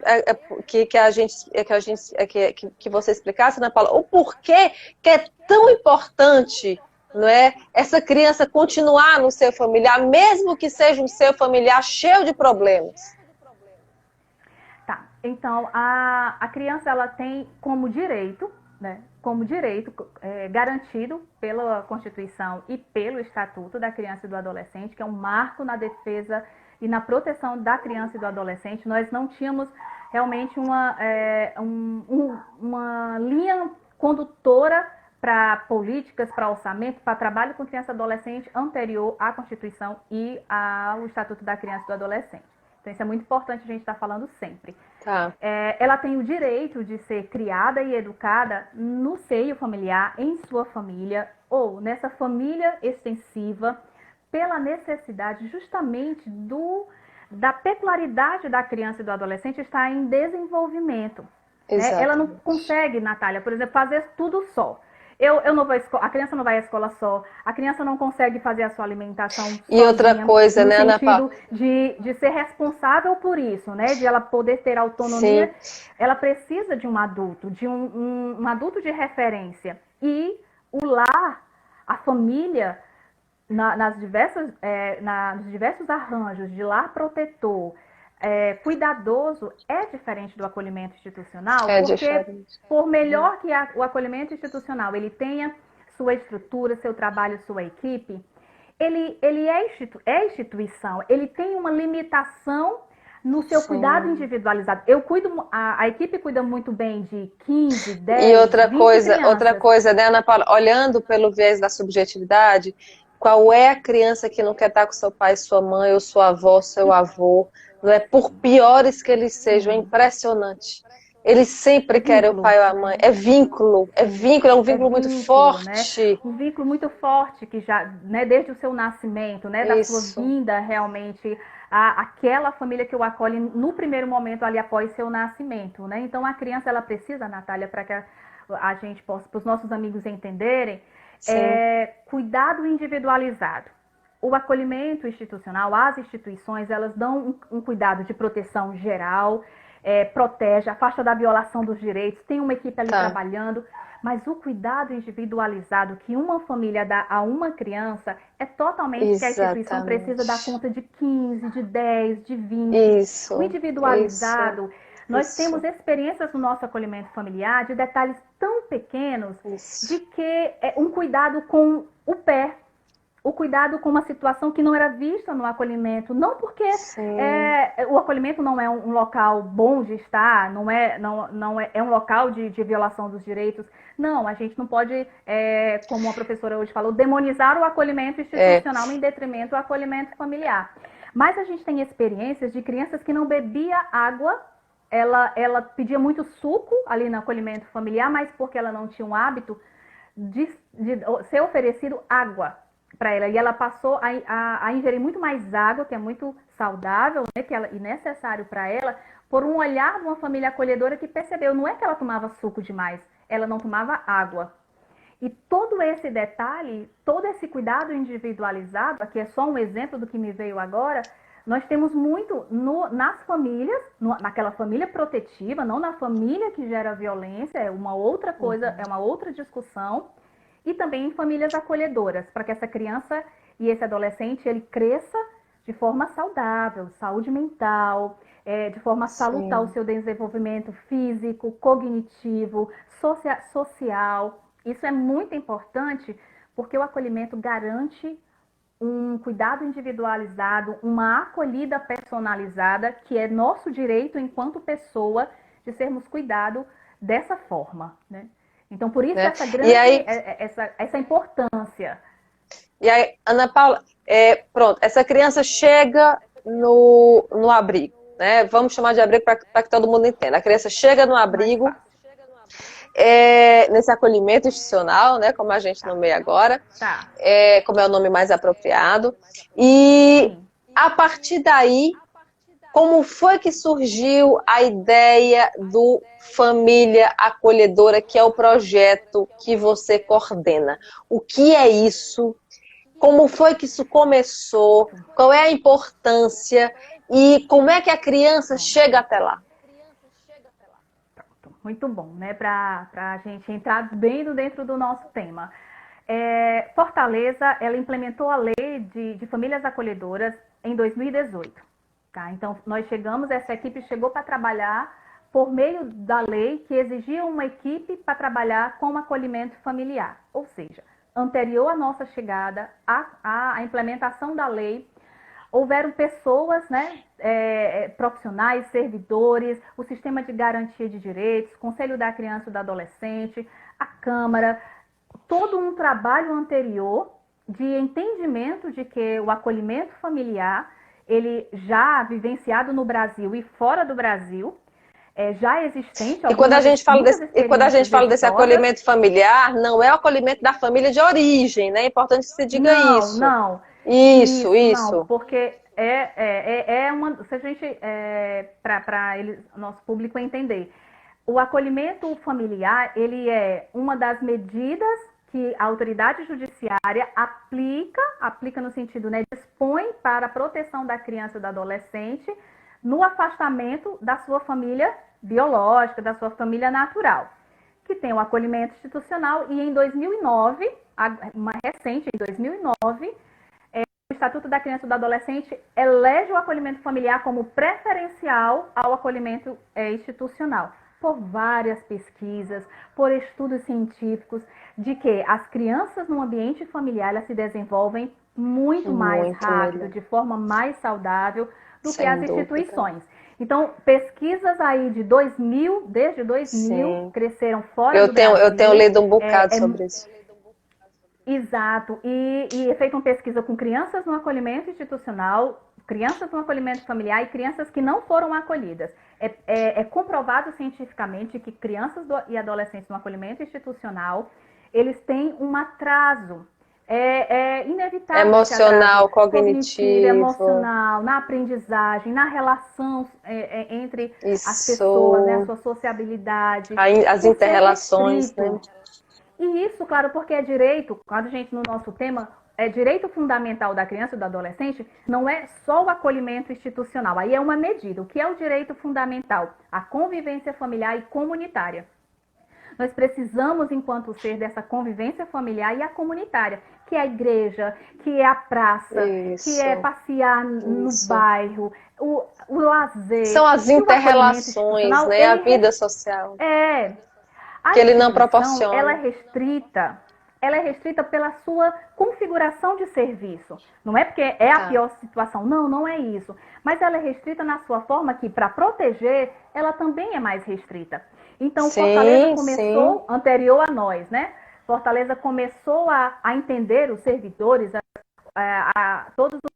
você explicasse, Ana Paula, o porquê que é tão importante, não é, essa criança continuar no seio familiar, mesmo que seja um seio familiar cheio de problemas. Tá, então a criança ela tem como direito, né? Como direito garantido pela Constituição e pelo Estatuto da Criança e do Adolescente, que é um marco na defesa e na proteção da criança e do adolescente. Nós não tínhamos realmente uma linha condutora para políticas, para orçamento, para trabalho com criança e adolescente anterior à Constituição e ao Estatuto da Criança e do Adolescente. Então, isso é muito importante a gente estar falando sempre. Tá. Ela tem o direito de ser criada e educada no seio familiar, em sua família, ou nessa família extensiva, pela necessidade justamente da peculiaridade da criança e do adolescente estar em desenvolvimento. Né? Ela não consegue, Natália, por exemplo, fazer tudo só. Eu não vou a criança não vai à escola só, a criança não consegue fazer a sua alimentação sozinha, e outra coisa, né, Ana Paula? De ser responsável por isso, né? De ela poder ter autonomia. Sim. Ela precisa de um adulto, de um adulto de referência. E o lar, a família, nos diversos arranjos de lar protetor, cuidadoso, é diferente do acolhimento institucional, porque diferente. Por melhor que o acolhimento institucional ele tenha sua estrutura, seu trabalho, sua equipe, ele é instituição, ele tem uma limitação no seu cuidado individualizado. A equipe cuida muito bem de 15, 10, e outra 20 coisa, né, Ana Paula, olhando pelo viés da subjetividade, qual é a criança que não quer estar com seu pai, sua mãe, ou sua avó, seu avô? Não é, por piores que eles sejam, é impressionante. Eles sempre querem o pai ou a mãe. É um vínculo muito forte. Né? Um vínculo muito forte que já, né, desde o seu nascimento, né, da sua vinda realmente, aquela família que o acolhe no primeiro momento ali após seu nascimento, né? Então a criança ela precisa, Natália, para que a gente possa, para os nossos amigos entenderem, cuidado individualizado. O acolhimento institucional, as instituições, elas dão um cuidado de proteção geral, protege, afasta da violação dos direitos, tem uma equipe ali trabalhando, mas o cuidado individualizado que uma família dá a uma criança é totalmente que a instituição precisa dar conta de 15, de 10, de 20. Isso, o individualizado, nós temos experiências no nosso acolhimento familiar de detalhes tão pequenos de que um cuidado com o pé, o cuidado com uma situação que não era vista no acolhimento, não porque o acolhimento não é um local bom de estar, não é um local de violação dos direitos. Não, a gente não pode, como a professora hoje falou, demonizar o acolhimento institucional em detrimento do acolhimento familiar. Mas a gente tem experiências de crianças que não bebiam água ela pedia muito suco ali no acolhimento familiar, mas porque ela não tinha um hábito de ser oferecido água para ela. E ela passou a ingerir muito mais água, que é muito saudável, né, e necessário para ela, por um olhar de uma família acolhedora que percebeu, não é que ela tomava suco demais, ela não tomava água. E todo esse detalhe, todo esse cuidado individualizado, aqui é só um exemplo do que me veio agora, nós temos muito nas famílias, naquela família protetiva, não na família que gera violência, é uma outra coisa, é uma outra discussão, e também em famílias acolhedoras, para que essa criança e esse adolescente ele cresça de forma saudável, saúde mental, de forma a salutar o seu desenvolvimento físico, cognitivo, social. Isso é muito importante porque o acolhimento garante um cuidado individualizado, uma acolhida personalizada, que é nosso direito enquanto pessoa de sermos cuidados dessa forma, né? Então, por isso essa grande, essa importância. E aí, Ana Paula, pronto, essa criança chega no abrigo, né? Vamos chamar de abrigo para que todo mundo entenda. A criança chega no abrigo, nesse acolhimento institucional, né, como a gente nomeia agora, como é o nome mais apropriado, e a partir daí, como foi que surgiu a ideia do Família Acolhedora, que é o projeto que você coordena? O que é isso? Como foi que isso começou? Qual é a importância? E como é que a criança chega até lá? Muito bom, né? Para a gente entrar bem dentro do nosso tema. Fortaleza, ela implementou a lei de famílias acolhedoras em 2018. Tá? Então, essa equipe chegou para trabalhar por meio da lei que exigia uma equipe para trabalhar com o acolhimento familiar. Ou seja, anterior à nossa chegada, à implementação da lei, houveram pessoas, né, profissionais, servidores, o Sistema de Garantia de Direitos, Conselho da Criança e do Adolescente, a Câmara, todo um trabalho anterior de entendimento de que o acolhimento familiar, ele já vivenciado no Brasil e fora do Brasil, já existente. E quando a gente fala desse acolhimento familiar, não é o acolhimento da família de origem, né? É importante que você diga isso. Não. Isso. Não, porque se a gente, para nosso público entender, o acolhimento familiar, ele é uma das medidas que a autoridade judiciária aplica no sentido, né, dispõe para a proteção da criança e do adolescente no afastamento da sua família biológica, da sua família natural, que tem o acolhimento institucional, e em 2009, uma recente, em 2009, o Estatuto da Criança e do Adolescente elege o acolhimento familiar como preferencial ao acolhimento institucional, por várias pesquisas, por estudos científicos, de que as crianças no ambiente familiar elas se desenvolvem muito mais rápido, de forma mais saudável do que as instituições. Então, pesquisas aí desde 2000, cresceram fora do Brasil. Eu tenho lido um bocado sobre isso. Exato. E é feita uma pesquisa com crianças no acolhimento institucional, crianças no acolhimento familiar e crianças que não foram acolhidas. É comprovado cientificamente que crianças e adolescentes no acolhimento institucional, eles têm um atraso. Inevitável. Emocional, cognitivo. Emocional, na aprendizagem, na relação entre as pessoas, né, a sua sociabilidade. As inter-relações, né? E isso, claro, porque é direito, quando a gente no nosso tema, é direito fundamental da criança e do adolescente, não é só o acolhimento institucional, aí é uma medida. O que é o direito fundamental? A convivência familiar e comunitária. Nós precisamos, enquanto ser, dessa convivência familiar e a comunitária, que é a igreja, que é a praça, que é passear no bairro, o lazer. São as inter-relações, né? A vida social. Que ele não proporciona. Ela é restrita pela sua configuração de serviço. Não é porque é a pior situação. Não é isso. Mas ela é restrita na sua forma que, para proteger, ela também é mais restrita. Então, Fortaleza começou, anterior a nós, né? Fortaleza começou a entender os servidores, todos os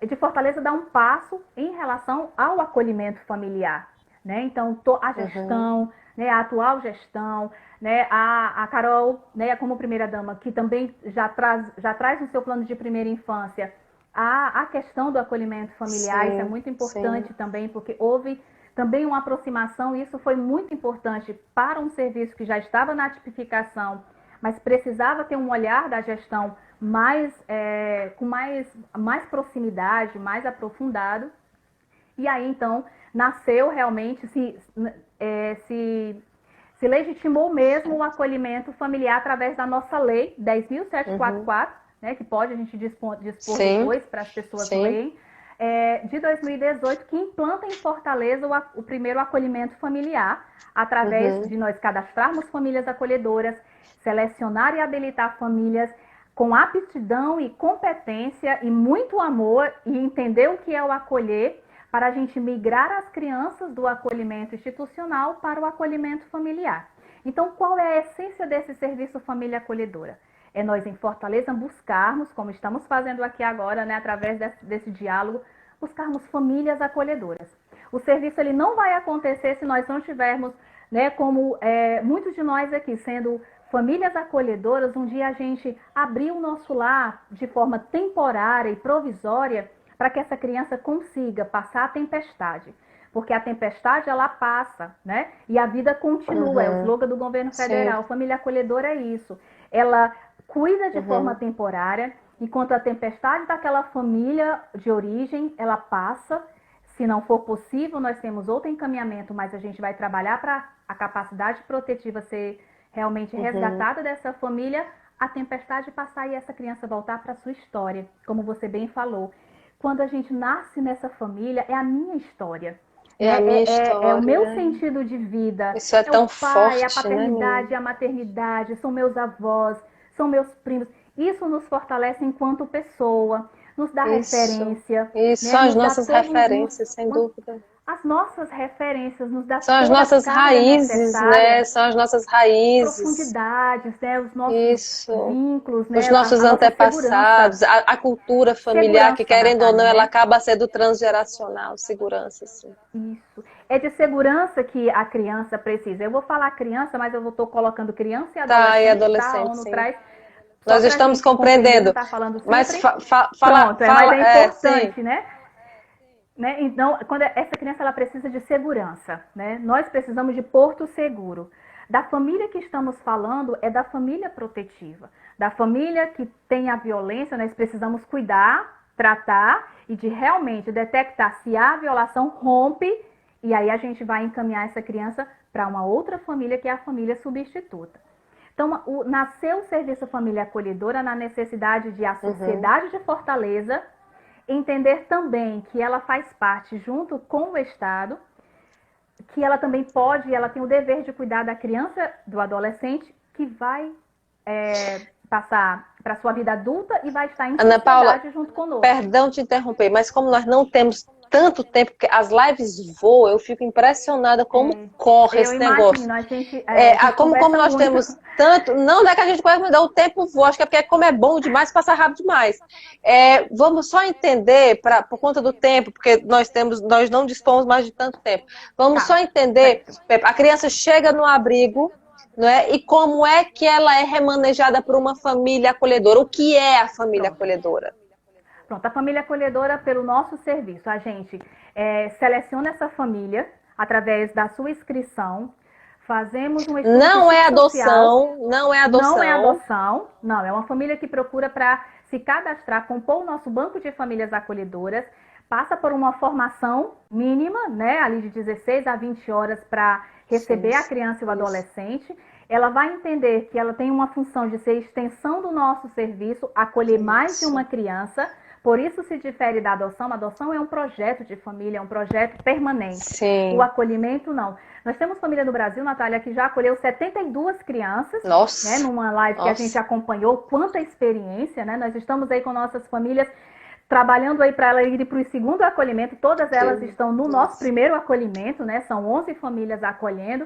de Fortaleza dar um passo em relação ao acolhimento familiar, né? Então, a gestão, né, a atual gestão, né, a Carol, né, como primeira-dama, que também já traz no seu plano de primeira infância a questão do acolhimento familiar. Sim, isso é muito importante também, porque houve também uma aproximação, e isso foi muito importante para um serviço que já estava na tipificação, mas precisava ter um olhar da gestão com mais proximidade, mais aprofundado. E aí, então, nasceu realmente, se legitimou mesmo o acolhimento familiar através da nossa lei 10.744, né, que pode a gente dispor depois para as pessoas lerem, de 2018, que implanta em Fortaleza o primeiro acolhimento familiar, através de nós cadastrarmos famílias acolhedoras, selecionar e habilitar famílias com aptidão e competência e muito amor, e entender o que é o acolher, para a gente migrar as crianças do acolhimento institucional para o acolhimento familiar. Então, qual é a essência desse serviço Família Acolhedora? É nós, em Fortaleza, buscarmos, como estamos fazendo aqui agora, né, através desse diálogo, buscarmos famílias acolhedoras. O serviço ele não vai acontecer se nós não tivermos, né, como muitos de nós aqui, sendo famílias acolhedoras, um dia a gente abrir o nosso lar de forma temporária e provisória, para que essa criança consiga passar a tempestade. Porque a tempestade, ela passa, né? E a vida continua. É o slogan do governo federal. Sim. Família acolhedora é isso. Ela cuida de forma temporária, enquanto a tempestade daquela família de origem, ela passa. Se não for possível, nós temos outro encaminhamento, mas a gente vai trabalhar para a capacidade protetiva ser realmente resgatada dessa família, a tempestade passar e essa criança voltar para a sua história, como você bem falou. Quando a gente nasce nessa família, é a minha história. É a minha história. É o meu sentido de vida. Isso é tão forte, é a paternidade, a maternidade, são meus avós, são meus primos. Isso nos fortalece enquanto pessoa, nos dá referência. Isso, né? São as nossas referências, sem dúvida. As nossas referências nos dá são as nossas raízes, né? São as nossas raízes. Profundidades, né? Os nossos vínculos, né? Os nossos antepassados, a cultura familiar, que querendo ou não, ela acaba sendo transgeracional, segurança, sim. Isso. É de segurança que a criança precisa. Eu vou falar criança, mas eu estou colocando criança e adolescente. Tá, e adolescente, sim. Traz, nós estamos compreendendo. Tá falando mas mas é importante, né? Então, quando essa criança ela precisa de segurança, né? Nós precisamos de porto seguro. Da família que estamos falando é da família protetiva. Da família que tem a violência, nós precisamos cuidar, tratar e de realmente detectar se a violação rompe, e aí a gente vai encaminhar essa criança para uma outra família, que é a família substituta. Então, nasceu o Serviço Família Acolhedora na necessidade de a sociedade de Fortaleza entender também que ela faz parte, junto com o Estado, que ela também ela tem o dever de cuidar da criança, do adolescente, que vai passar para a sua vida adulta e vai estar em Ana Paula, junto conosco. Perdão te interromper, mas como nós não temos tanto tempo, porque as lives voam, eu fico impressionada como corre esse negócio. Como nós muito. Temos tanto, não é que a gente pode mudar, o tempo voa, acho que é porque como é bom demais, passa rápido demais. Vamos só entender, por conta do tempo, porque nós não dispomos mais de tanto tempo. Vamos só entender, a criança chega no abrigo, não é? E como é que ela é remanejada por uma família acolhedora? O que é a família acolhedora? Pronto, a família acolhedora, pelo nosso serviço, a gente seleciona essa família através da sua inscrição, fazemos um estudo Não é adoção, não é adoção. Não é adoção, não, é uma família que procura para se cadastrar, compor o nosso banco de famílias acolhedoras, passa por uma formação mínima, né, ali de 16 a 20 horas para receber a criança e o adolescente. Ela vai entender que ela tem uma função de ser extensão do nosso serviço, acolher mais de uma criança. Por isso se difere da adoção. A adoção é um projeto de família, é um projeto permanente. Sim. O acolhimento, não. Nós temos família no Brasil, Natália, que já acolheu 72 crianças. Nossa. Né, numa live que a gente acompanhou. Quanta experiência, né? Nós estamos aí com nossas famílias trabalhando aí para ela ir para o segundo acolhimento. Todas elas estão no nosso primeiro acolhimento, né? São 11 famílias acolhendo.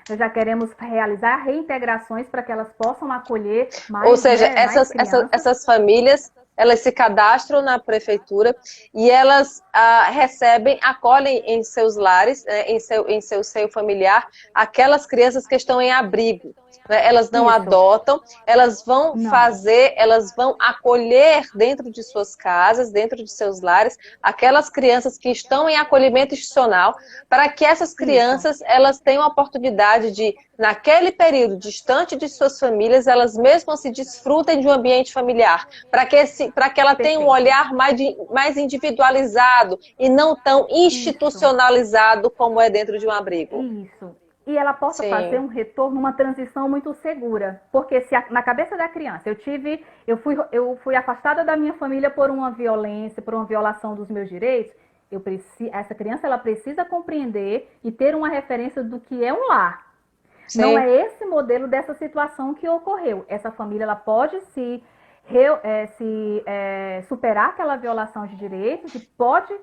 Nós já queremos realizar reintegrações para que elas possam acolher mais. Ou seja, mais essas famílias elas se cadastram na prefeitura e elas recebem, acolhem em seus lares, em seu seio familiar, aquelas crianças que estão em abrigo. Né? Elas não adotam, elas vão elas vão acolher dentro de suas casas, dentro de seus lares, aquelas crianças que estão em acolhimento institucional, para que essas crianças elas tenham a oportunidade de, naquele período distante de suas famílias, elas mesmas se desfrutem de um ambiente familiar, para que ela tenha um olhar mais individualizado e não tão institucionalizado como é dentro de um abrigo. Isso. E ela possa fazer um retorno, uma transição muito segura. Porque se na cabeça da criança eu fui afastada da minha família por uma violência, por uma violação dos meus direitos, essa criança ela precisa compreender e ter uma referência do que é um lar. Sim. Não é esse modelo dessa situação que ocorreu. Essa família ela pode superar aquela violação de direitos e pode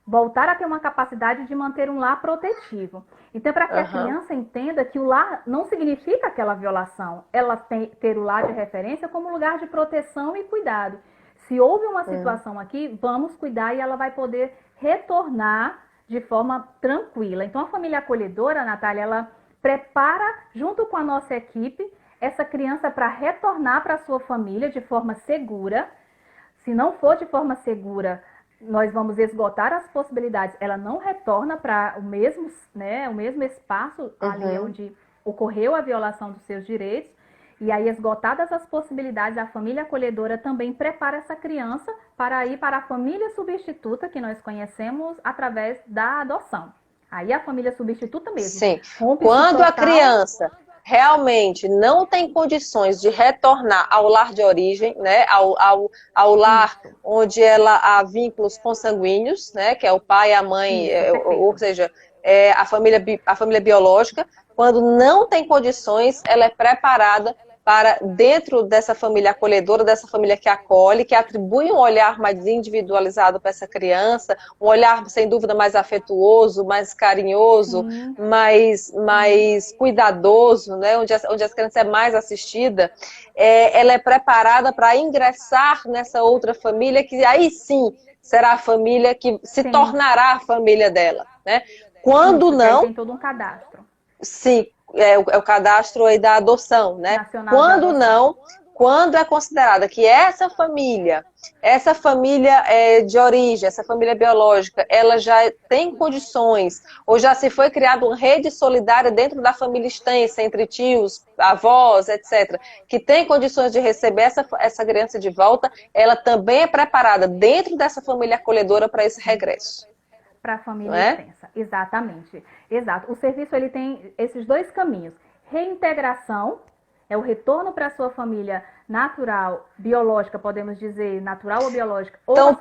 voltar a ter uma capacidade de manter um lar protetivo. Então, para que a criança entenda que o lar não significa aquela violação, ela ter o lar de referência como lugar de proteção e cuidado. Se houve uma situação aqui, vamos cuidar e ela vai poder retornar de forma tranquila. Então, a família acolhedora, Natália, ela prepara, junto com a nossa equipe, essa criança para retornar para a sua família de forma segura. Se não for de forma segura, nós vamos esgotar as possibilidades. Ela não retorna para o mesmo espaço ali onde ocorreu a violação dos seus direitos. E aí, esgotadas as possibilidades, a família acolhedora também prepara essa criança para ir para a família substituta, que nós conhecemos através da adoção. Aí a família substituta mesmo. Sim. Quando a criança realmente não tem condições de retornar ao lar de origem, né, ao lar onde ela há vínculos consanguíneos, né, que é o pai, a mãe, ou seja, a família biológica, quando não tem condições, ela é preparada para, dentro dessa família acolhedora, dessa família que acolhe, que atribui um olhar mais individualizado para essa criança, um olhar, sem dúvida, mais afetuoso, mais carinhoso, mais cuidadoso, né? onde a criança é mais assistida, ela é preparada para ingressar nessa outra família, que aí sim será a família que se tornará a família dela. Né? Quando não... Tem todo um cadastro. Sim, é o cadastro aí da adoção, né? Nacional quando não, quando é considerada que essa família de origem, essa família biológica, ela já tem condições, ou já se foi criada uma rede solidária dentro da família extensa, entre tios, avós, etc., que tem condições de receber essa criança de volta, ela também é preparada dentro dessa família acolhedora para esse regresso. Para a família extensa, exatamente. Exato. O serviço ele tem esses dois caminhos. Reintegração, é o retorno para a sua família natural, biológica, podemos dizer, natural ou biológica, ou Estão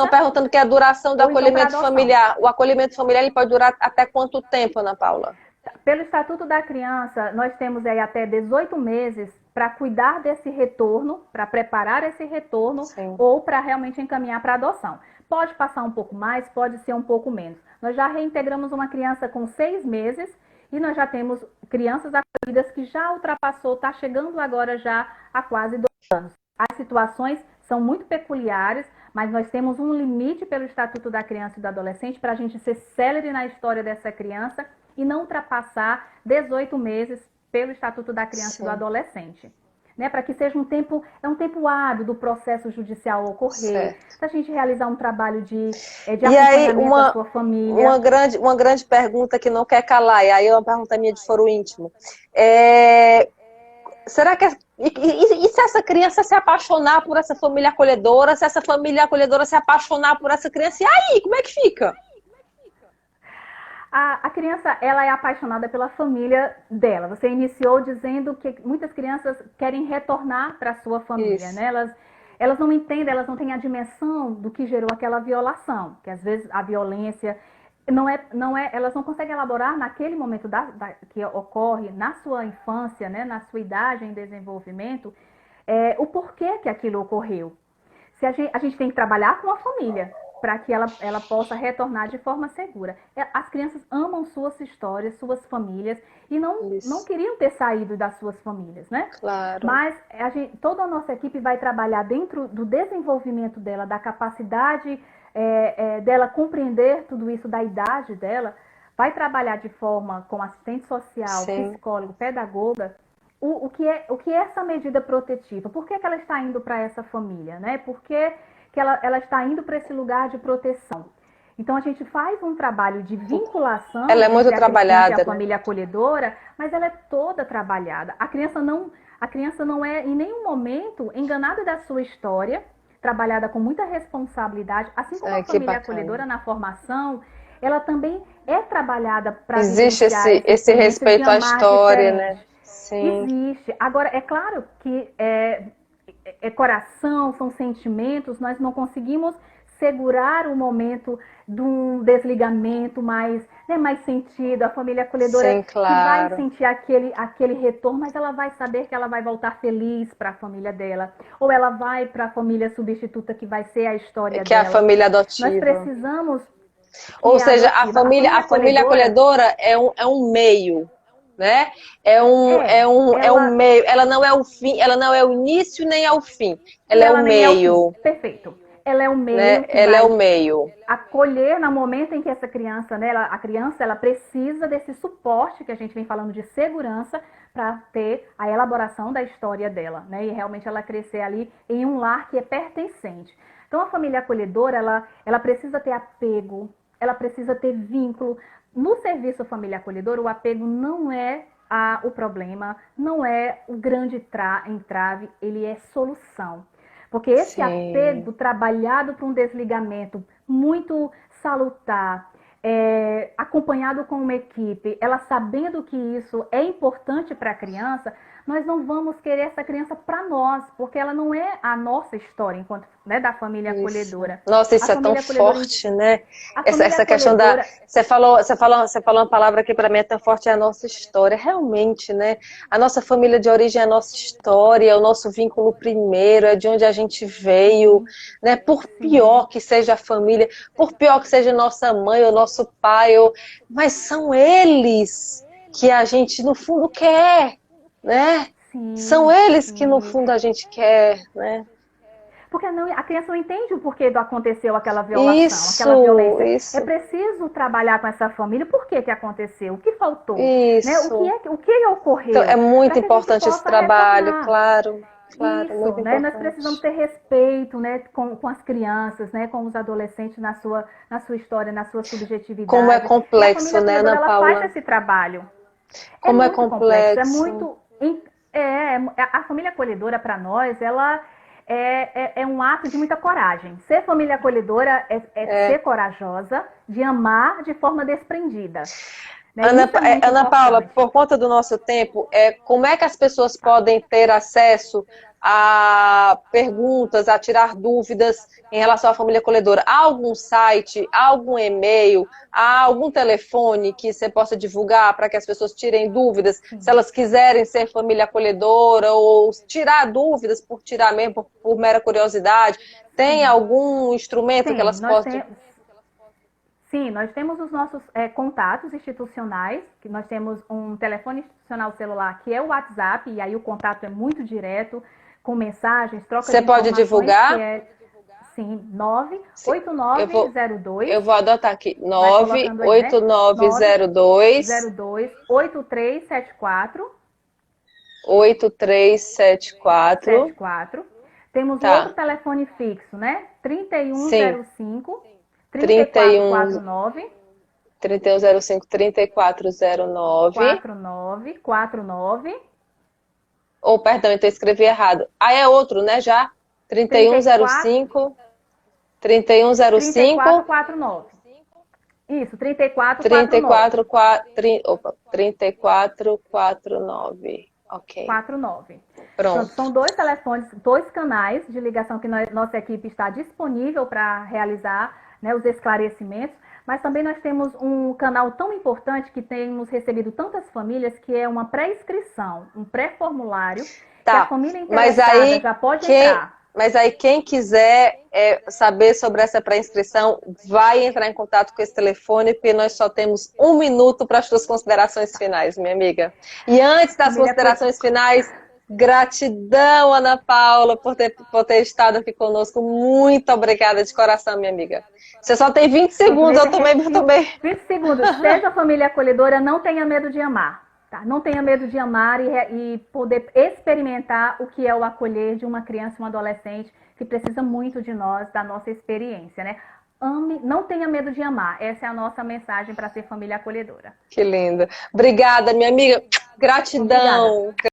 perguntando que a duração do acolhimento familiar. O acolhimento familiar ele pode durar até quanto tempo, Ana Paula? Pelo Estatuto da Criança, nós temos aí até 18 meses para cuidar desse retorno, para preparar esse retorno, ou para realmente encaminhar para adoção. Pode passar um pouco mais, pode ser um pouco menos. Nós já reintegramos uma criança com 6 meses e nós já temos crianças acolhidas que já ultrapassou, está chegando agora já a quase 2 anos. As situações são muito peculiares, mas nós temos um limite pelo Estatuto da Criança e do Adolescente para a gente ser célere na história dessa criança e não ultrapassar 18 meses pelo Estatuto da Criança e do Adolescente. Né, para que seja um tempo hábil do processo judicial ocorrer, para a gente realizar um trabalho de acompanhamento da sua família. Uma grande pergunta que não quer calar, e aí é uma pergunta minha de foro íntimo. Será que e se essa criança se apaixonar por essa família acolhedora, se essa família acolhedora se apaixonar por essa criança, e aí, como é que fica? A criança, ela é apaixonada pela família dela. Você iniciou dizendo que muitas crianças querem retornar para a sua família, né? Elas não entendem, elas não têm a dimensão do que gerou aquela violação, que às vezes a violência elas não conseguem elaborar naquele momento que ocorre na sua infância, né? Na sua idade em desenvolvimento, o porquê que aquilo ocorreu. A gente tem que trabalhar com a família. para que ela possa retornar de forma segura. As crianças amam suas histórias, suas famílias, e não queriam ter saído das suas famílias, né? Claro. Mas toda a nossa equipe vai trabalhar dentro do desenvolvimento dela, da capacidade dela compreender tudo isso, da idade dela, vai trabalhar de forma com assistente social, Sim. psicólogo, pedagoga, o que é essa medida protetiva? Por que ela está indo para essa família, né? Por que ela está indo para esse lugar de proteção? Então, a gente faz um trabalho de vinculação ela é muito entre a trabalhada, criança e a família acolhedora, mas ela é toda trabalhada. A criança não é em nenhum momento enganada da sua história, trabalhada com muita responsabilidade, assim como a família acolhedora na formação, ela também é trabalhada para existe esse respeito à história, né? Sim. Existe. Agora, é claro que coração, são sentimentos, nós não conseguimos segurar o momento de um desligamento mais sentido. A família acolhedora Sim, claro, que vai sentir aquele retorno, mas ela vai saber que ela vai voltar feliz para a família dela. Ou ela vai para a família substituta, que vai ser a história que dela. É a família adotiva. Nós precisamos... Ou seja, a família acolhedora é um meio, né? É um meio. Ela não é o fim, ela não é o início nem é o fim. Ela é o meio. Perfeito. Ela é o meio, né? Ela é o meio. Acolher no momento em que essa criança, né, a criança, ela precisa desse suporte que a gente vem falando de segurança para ter a elaboração da história dela, né? E realmente ela crescer ali em um lar que é pertencente. Então, a família acolhedora, ela precisa ter apego, ela precisa ter vínculo. No serviço família acolhedora, o apego não é o problema, não é o grande entrave, ele é solução. Porque esse apego trabalhado para um desligamento muito salutar, acompanhado com uma equipe, ela sabendo que isso é importante para a criança, nós não vamos querer essa criança para nós, porque ela não é a nossa história enquanto, né, da família acolhedora. Nossa, isso é tão forte, né? Essa questão da... Você falou uma palavra que para mim é tão forte, é a nossa história. Realmente, né? A nossa família de origem é a nossa história, é o nosso vínculo primeiro, é de onde a gente veio, né? Por pior que seja a família, por pior que seja nossa mãe ou nosso pai, mas são eles que a gente, no fundo, quer, né? São eles que, no fundo, a gente quer, né? Porque a criança não entende o porquê aconteceu aquela violação, aquela violência. Isso. É preciso trabalhar com essa família. Por que aconteceu? O que faltou? Isso. Né? O que ocorreu? Então, é muito importante esse trabalho, retornar. Claro, isso, né? Nós precisamos ter respeito, né, com as crianças, né, com os adolescentes na sua história, na sua subjetividade. Como é complexo, né, Ana Paula? Ela faz esse trabalho. Como é complexo. É muito... a família acolhedora, para nós, ela é um ato de muita coragem. Ser família acolhedora é ser corajosa, de amar de forma desprendida. Né? Ana Paula, por conta do nosso tempo, como é que as pessoas podem ter acesso a perguntas, a tirar dúvidas em relação à família acolhedora? Há algum site, há algum e-mail, há algum telefone que você possa divulgar para que as pessoas tirem dúvidas, se elas quiserem ser família acolhedora ou tirar dúvidas por tirar mesmo, por mera curiosidade? Tem algum instrumento que elas possam... Sim, nós temos os nossos contatos institucionais, que nós temos um telefone institucional celular, que é o WhatsApp, e aí o contato é muito direto, com mensagens, troca de informações. Você pode divulgar? Sim, 98902. Eu vou adotar aqui. 98902 8374. 8374. Temos outro telefone fixo, né? 3105 3449. 3105 3409. 49. Perdão, então eu escrevi errado. É outro, né, já? 3105. 3449. Isso, 3449. Ok. 49. Pronto. Então, são 2 telefones, 2 canais de ligação que nossa equipe está disponível para realizar, né, os esclarecimentos. Mas também nós temos um canal tão importante que temos recebido tantas famílias, que é uma pré-inscrição, um pré-formulário, que a família interessada já pode entrar. Mas aí quem quiser saber sobre essa pré-inscrição, vai entrar em contato com esse telefone, porque nós só temos 1 minuto para as suas considerações finais, minha amiga. E antes das considerações finais, gratidão, Ana Paula, por ter estado aqui conosco. Muito obrigada de coração, minha amiga. Você só tem 20 segundos, eu também. 20 segundos. Seja família acolhedora, não tenha medo de amar. Tá? Não tenha medo de amar e poder experimentar o que é o acolher de uma criança e um adolescente que precisa muito de nós, da nossa experiência, né? Ame, não tenha medo de amar. Essa é a nossa mensagem para ser família acolhedora. Que linda. Obrigada, minha amiga. Gratidão. Obrigada.